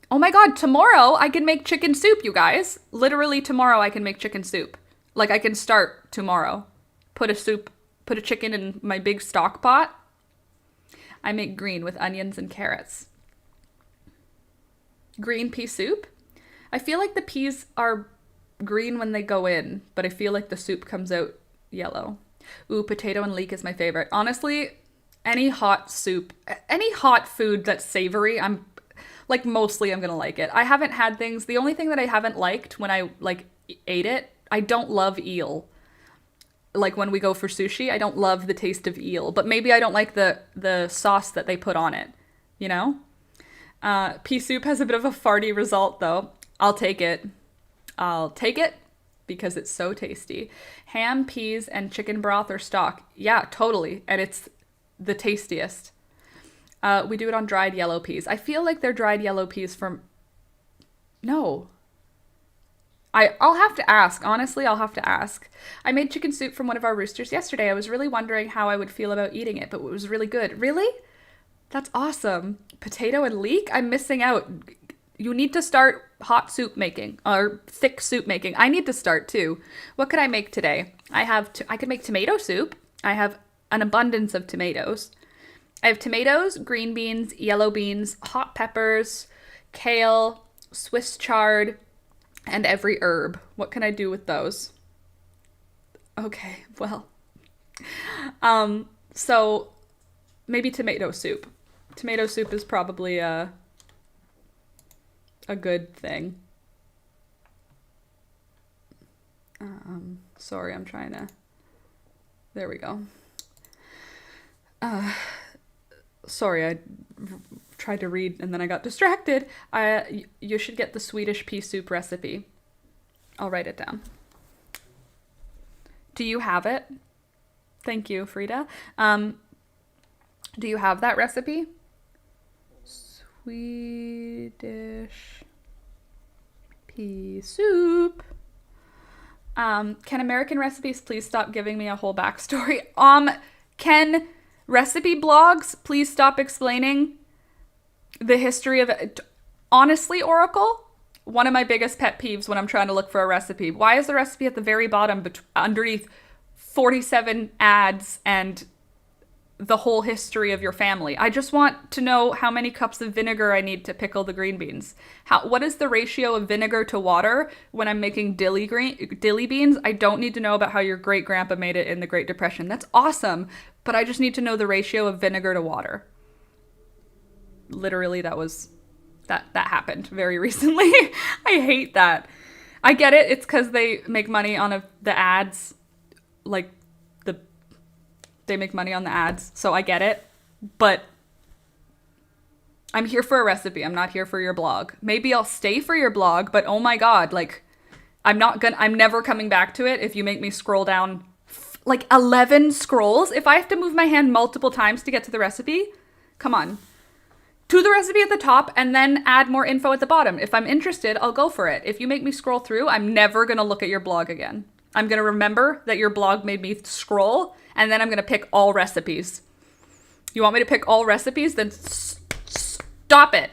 Oh my God, tomorrow I can make chicken soup, you guys. Literally tomorrow I can make chicken soup. Like I can start tomorrow. Put a chicken in my big stock pot. I make green with onions and carrots. Green pea soup? I feel like the peas are green when they go in, but I feel like the soup comes out yellow. Ooh, potato and leek is my favorite. Honestly, any hot soup, any hot food that's savory, I'm gonna like it. I haven't had things, the only thing that I haven't liked when I like ate it, I don't love eel. Like when we go for sushi, I don't love the taste of eel, but maybe I don't like the sauce that they put on it, you know? Pea soup has a bit of a farty result though. I'll take it. Because it's so tasty. Ham, peas, and chicken broth or stock. Yeah, totally. And it's the tastiest. We do it on dried yellow peas. I feel like they're dried yellow peas from... No. I'll have to ask. Honestly, I'll have to ask. I made chicken soup from one of our roosters yesterday. I was really wondering how I would feel about eating it, but it was really good. Really? That's awesome. Potato and leek? I'm missing out. You need to start hot soup making or thick soup making. I need to start too. What could I make today? I could make tomato soup. I have an abundance of tomatoes. I have tomatoes, green beans, yellow beans, hot peppers, kale, Swiss chard, and every herb. What can I do with those? Okay, well. So maybe tomato soup. Tomato soup is probably a good thing. Sorry, I'm trying to... There we go. Sorry, I tried to read and then I got distracted. You should get the Swedish pea soup recipe. I'll write it down. Do you have it? Thank you, Frida. Do you have that recipe? Swedish pea soup. Can American recipes please stop giving me a whole backstory? Can recipe blogs please stop explaining the history of it? Honestly, Oracle, one of my biggest pet peeves when I'm trying to look for a recipe. Why is the recipe at the very bottom underneath 47 ads and the whole history of your family? I just want to know how many cups of vinegar I need to pickle the green beans. What is the ratio of vinegar to water when I'm making dilly beans? I don't need to know about how your great grandpa made it in the Great Depression. That's awesome, but I just need to know the ratio of vinegar to water. Literally, that happened very recently. I hate that. I get it. It's because they make money on the ads, like they make money on the ads, so I get it. But I'm here for a recipe. I'm not here for your blog. Maybe I'll stay for your blog, but oh my god, like I'm never coming back to it if you make me scroll down like 11 scrolls. If I have to move my hand multiple times to get to the recipe, come on. To the recipe at the top and then add more info at the bottom. If I'm interested, I'll go for it. If you make me scroll through, I'm never going to look at your blog again. I'm going to remember that your blog made me scroll, and then I'm going to pick all recipes. You want me to pick all recipes? Then stop it.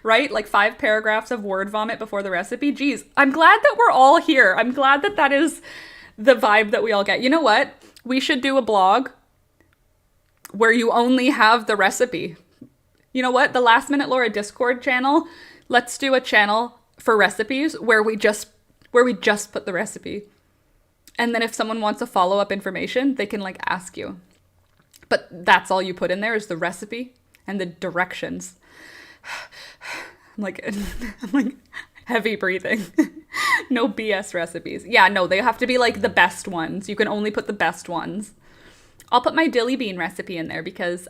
Right? Like 5 paragraphs of word vomit before the recipe. Geez, I'm glad that we're all here. I'm glad that is the vibe that we all get. You know what? We should do a blog where you only have the recipe. You know what? The Last Minute Laura Discord channel, let's do a channel for recipes where we just put the recipe. And then if someone wants a follow-up information, they can like ask you. But that's all you put in there is the recipe and the directions. I'm like heavy breathing. No BS recipes. Yeah, no, they have to be like the best ones. You can only put the best ones. I'll put my dilly bean recipe in there because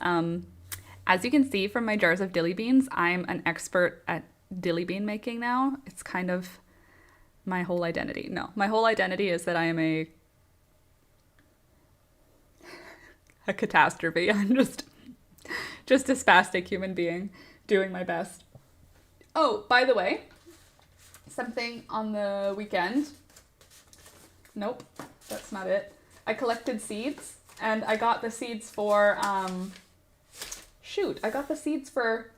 as you can see from my jars of dilly beans, I'm an expert at dilly bean making now. It's kind of my whole identity. No, my whole identity is that I am a catastrophe. I'm just a spastic human being doing my best. Oh, by the way, something on the weekend. Nope, that's not it. I collected seeds and I got the seeds for, I got the seeds for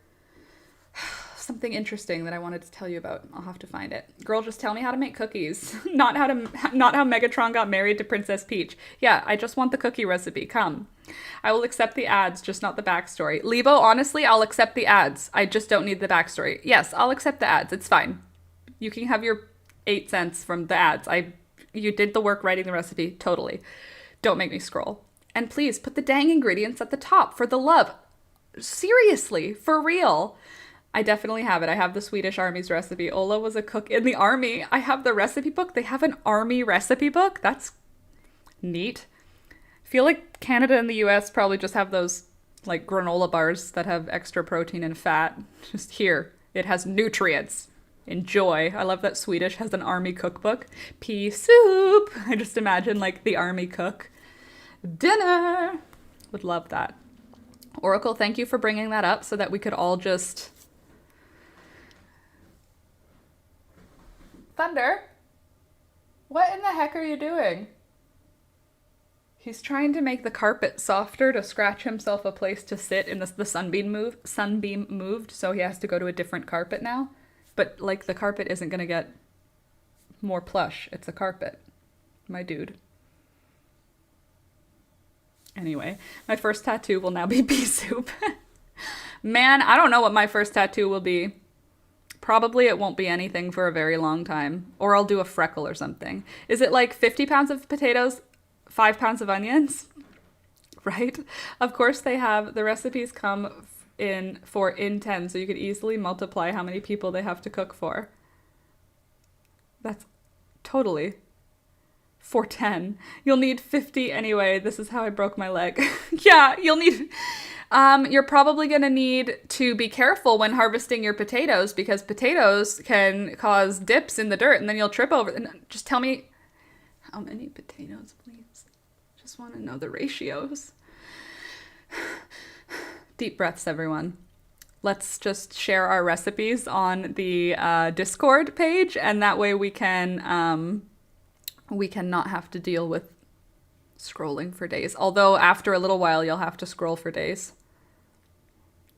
something interesting that I wanted to tell you about. I'll have to find it. Girl, just tell me how to make cookies. Not how Megatron got married to Princess Peach. Yeah, I just want the cookie recipe. Come. I will accept the ads, just not the backstory. Lebo, honestly, I'll accept the ads. I just don't need the backstory. Yes, I'll accept the ads. It's fine. You can have your 8 cents from the ads. You did the work writing the recipe. Totally. Don't make me scroll. And please put the dang ingredients at the top for the love. Seriously, for real. I definitely have it. I have the Swedish Army's recipe. Ola was a cook in the army. I have the recipe book. They have an army recipe book. That's neat. I feel like Canada and the US probably just have those like granola bars that have extra protein and fat. Just here. It has nutrients. Enjoy. I love that Swedish has an army cookbook. Pea soup. I just imagine like the army cook. Dinner. Would love that. Oracle, thank you for bringing that up so that we could all just... Thunder? What in the heck are you doing? He's trying to make the carpet softer to scratch himself a place to sit in the sunbeam moved, so he has to go to a different carpet now. But, like, the carpet isn't going to get more plush. It's a carpet, my dude. Anyway, my first tattoo will now be pea soup. Man, I don't know what my first tattoo will be. Probably it won't be anything for a very long time. Or I'll do a freckle or something. Is it like 50 pounds of potatoes, 5 pounds of onions? Right? Of course they have, the recipes come in 10, so you could easily multiply how many people they have to cook for. That's totally 410. You'll need 50 anyway. This is how I broke my leg. Yeah, you'll need... you're probably going to need to be careful when harvesting your potatoes because potatoes can cause dips in the dirt and then you'll trip over. Just tell me how many potatoes, please. Just want to know the ratios. Deep breaths, everyone. Let's just share our recipes on the Discord page, and that way we can we cannot have to deal with scrolling for days. Although after a little while, you'll have to scroll for days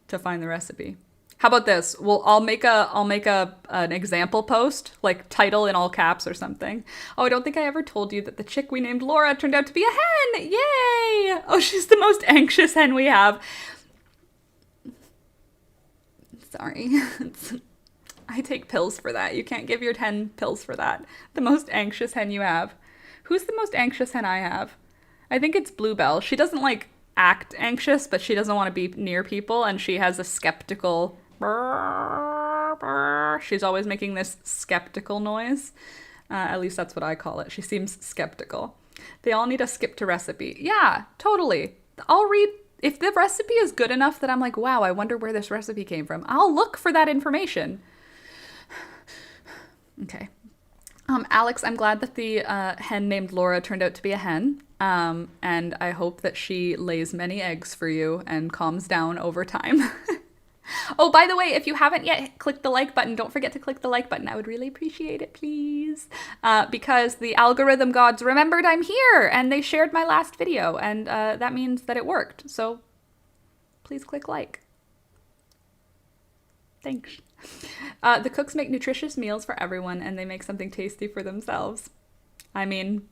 to find the recipe. How about this? Well, I'll make an example post, like title in all caps or something. Oh, I don't think I ever told you that the chick we named Laura turned out to be a hen. Yay! Oh, she's the most anxious hen we have. Sorry. I take pills for that. You can't give your hen pills for that. The most anxious hen you have. Who's the most anxious hen I have? I think it's Bluebell. She doesn't like act anxious, but she doesn't want to be near people, and she has a skeptical brr, brr. She's always making this skeptical noise. At least that's what I call it. She seems skeptical. They all need a skip to recipe. Yeah, totally. I'll read. If the recipe is good enough that I'm like, wow, I wonder where this recipe came from, I'll look for that information. Okay. Alex, I'm glad that the hen named Laura turned out to be a hen. And I hope that she lays many eggs for you and calms down over time. Oh, by the way, if you haven't yet clicked the like button, don't forget to click the like button. I would really appreciate it, please. Because the algorithm gods remembered I'm here and they shared my last video, and that means that it worked. So please click like. Thanks. The cooks make nutritious meals for everyone, and they make something tasty for themselves. I mean,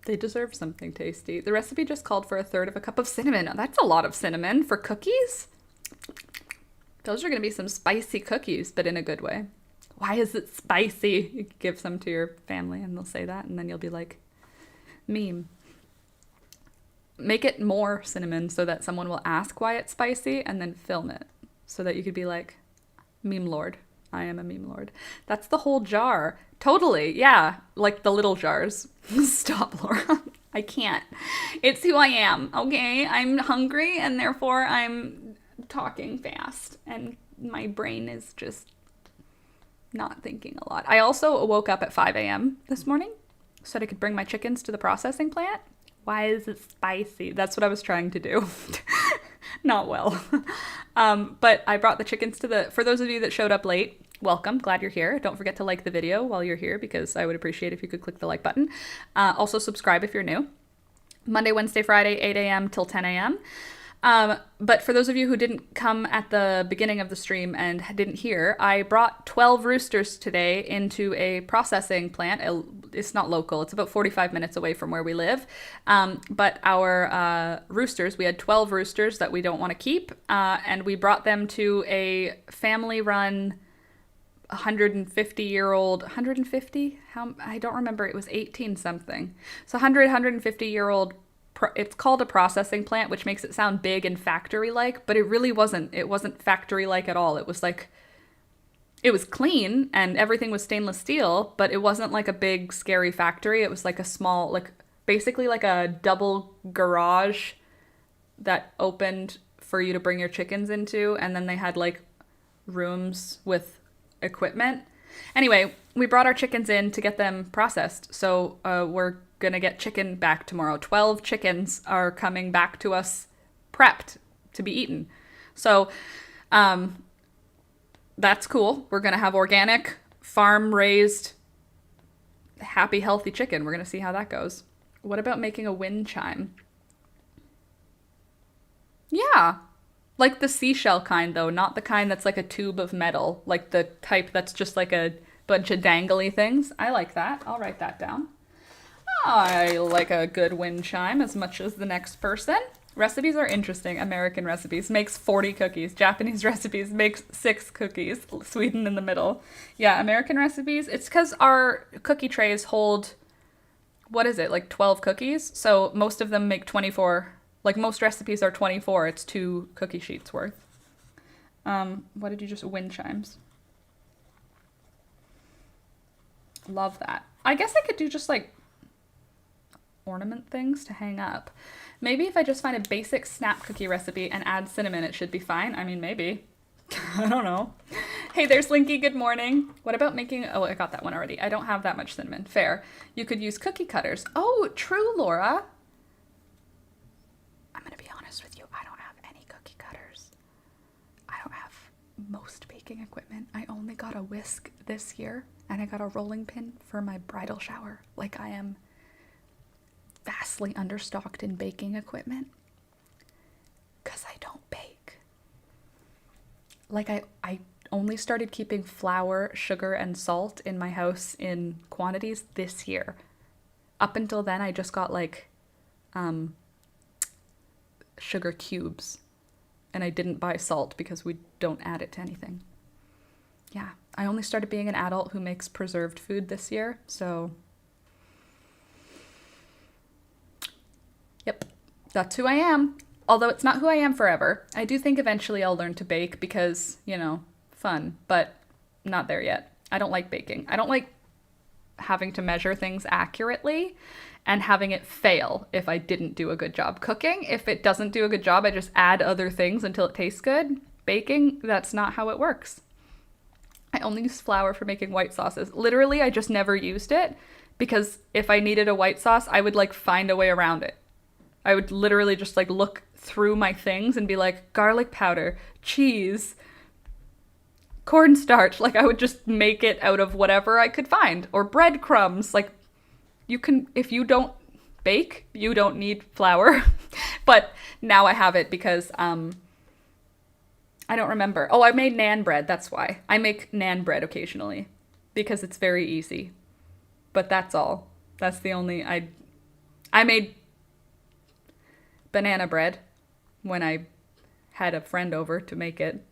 they deserve something tasty. The recipe just called for 1/3 of a cup of cinnamon. That's a lot of cinnamon for cookies. Those are going to be some spicy cookies, but in a good way. Why is it spicy? You could give some to your family and they'll say that, and then you'll be like, meme. Make it more cinnamon so that someone will ask why it's spicy, and then film it so that you could be like, meme lord. I am a meme lord. That's the whole jar. Totally. Yeah. Like the little jars. Stop, Laura. I can't. It's who I am. Okay. I'm hungry and therefore I'm talking fast and my brain is just not thinking a lot. I also woke up at 5 a.m. this morning so that I could bring my chickens to the processing plant. Why is it spicy? That's what I was trying to do. Not well. But I brought the chickens to for those of you that showed up late, welcome. Glad you're here. Don't forget to like the video while you're here because I would appreciate if you could click the like button. Also subscribe if you're new. Monday, Wednesday, Friday, 8 a.m. till 10 a.m. But for those of you who didn't come at the beginning of the stream and didn't hear, I brought 12 roosters today into a processing plant. It's not local. It's about 45 minutes away from where we live. But our roosters, we had 12 roosters that we don't want to keep. And we brought them to a family-run 150-year-old, 150? I don't remember. It was 18 something. So 150-year-old. It's called a processing plant, which makes it sound big and factory-like, but it really wasn't. It wasn't factory-like at all. It was like, it was clean and everything was stainless steel, but it wasn't like a big, scary factory. It was like a small, like basically like a double garage that opened for you to bring your chickens into, and then they had like rooms with equipment. Anyway, we brought our chickens in to get them processed, so we're gonna get chicken back tomorrow. 12 chickens are coming back to us prepped to be eaten. So that's cool. We're gonna have organic, farm-raised, happy, healthy chicken. We're gonna see how that goes. What about making a wind chime? Yeah. Like the seashell kind, though, not the kind that's like a tube of metal. Like the type that's just like a bunch of dangly things. I like that. I'll write that down. I like a good wind chime as much as the next person. Recipes are interesting. American recipes makes 40 cookies. Japanese recipes makes 6 cookies. Sweden in the middle. Yeah, American recipes. It's because our cookie trays hold, what is it, like 12 cookies? So most of them make 24. Like most recipes are 24. It's 2 cookie sheets worth. What did you just, wind chimes? Love that. I guess I could do just like ornament things to hang up. Maybe if I just find a basic snap cookie recipe and add cinnamon, it should be fine. I mean, maybe. I don't know. Hey, there's Linky. Good morning. What about making... Oh, I got that one already. I don't have that much cinnamon. Fair. You could use cookie cutters. Oh, true, Laura. I'm going to be honest with you. I don't have any cookie cutters. I don't have most baking equipment. I only got a whisk this year, and I got a rolling pin for my bridal shower. Like, I am vastly understocked in baking equipment because I don't bake. Like, I only started keeping flour, sugar, and salt in my house in quantities this year. Up until then, I just got like sugar cubes, and I didn't buy salt because we don't add it to anything. Yeah, I only started being an adult who makes preserved food this year, so yep, that's who I am. Although it's not who I am forever. I do think eventually I'll learn to bake because, you know, fun, but not there yet. I don't like baking. I don't like having to measure things accurately and having it fail if I didn't do a good job cooking. If it doesn't do a good job, I just add other things until it tastes good. Baking, that's not how it works. I only use flour for making white sauces. Literally, I just never used it because if I needed a white sauce, I would like find a way around it. I would literally just like look through my things and be like, garlic powder, cheese, cornstarch. Like, I would just make it out of whatever I could find, or breadcrumbs. Like, you can, if you don't bake, you don't need flour. But now I have it because I don't remember. Oh, I made naan bread. That's why I make naan bread occasionally, because it's very easy. But that's all. That's the only. I made banana bread when I had a friend over to make it.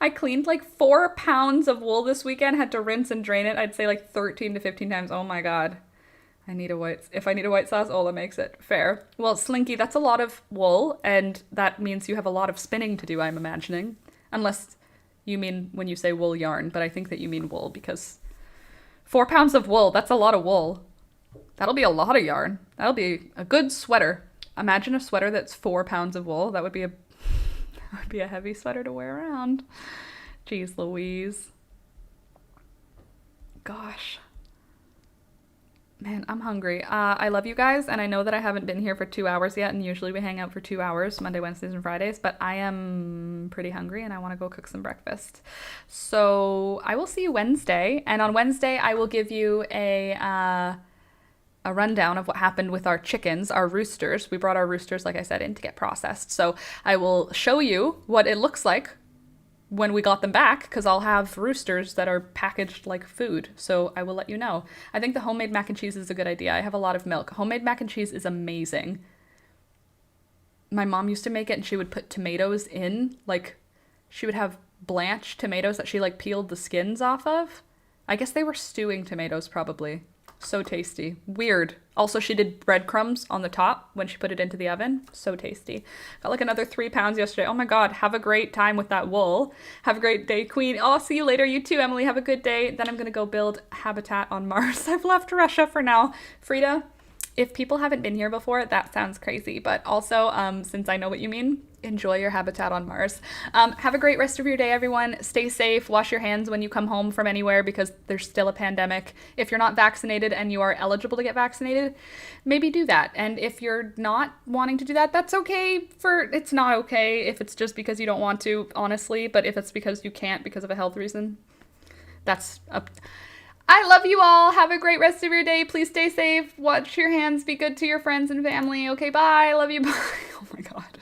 I cleaned like 4 pounds of wool this weekend, had to rinse and drain it. I'd say like 13 to 15 times. Oh my God. If I need a white sauce, Ola makes it. Fair. Well, Slinky, that's a lot of wool, and that means you have a lot of spinning to do, I'm imagining. Unless you mean when you say wool yarn, but I think that you mean wool, because 4 pounds of wool, that's a lot of wool. That'll be a lot of yarn. That'll be a good sweater. Imagine a sweater that's 4 pounds of wool. That would be a heavy sweater to wear around. Jeez Louise. Gosh. Man, I'm hungry. I love you guys, and I know that I haven't been here for 2 hours yet, and usually we hang out for 2 hours, Monday, Wednesdays, and Fridays, but I am pretty hungry, and I want to go cook some breakfast. So I will see you Wednesday, and on Wednesday I will give you a rundown of what happened with our chickens, our roosters. We brought our roosters, like I said, in to get processed. So I will show you what it looks like when we got them back, because I'll have roosters that are packaged like food. So I will let you know. I think the homemade mac and cheese is a good idea. I have a lot of milk. Homemade mac and cheese is amazing. My mom used to make it, and she would put tomatoes in, like she would have blanched tomatoes that she like peeled the skins off of. I guess they were stewing tomatoes probably. So tasty. Weird. Also, she did breadcrumbs on the top when she put it into the oven. So tasty. Got like another 3 pounds yesterday. Oh my God. Have a great time with that wool. Have a great day, Queen. Oh, I'll see you later. You too, Emily. Have a good day. Then I'm going to go build habitat on Mars. I've left Russia for now. Frida, if people haven't been here before, that sounds crazy. But also, since I know what you mean, enjoy your habitat on Mars. Have a great rest of your day, everyone. Stay safe. Wash your hands when you come home from anywhere, because there's still a pandemic. If you're not vaccinated and you are eligible to get vaccinated, maybe do that. And if you're not wanting to do that, that's okay. It's not okay if it's just because you don't want to, honestly. But if it's because you can't because of a health reason, that's up. I love you all. Have a great rest of your day. Please stay safe. Wash your hands. Be good to your friends and family. Okay, bye. Love you. Bye. Oh my God.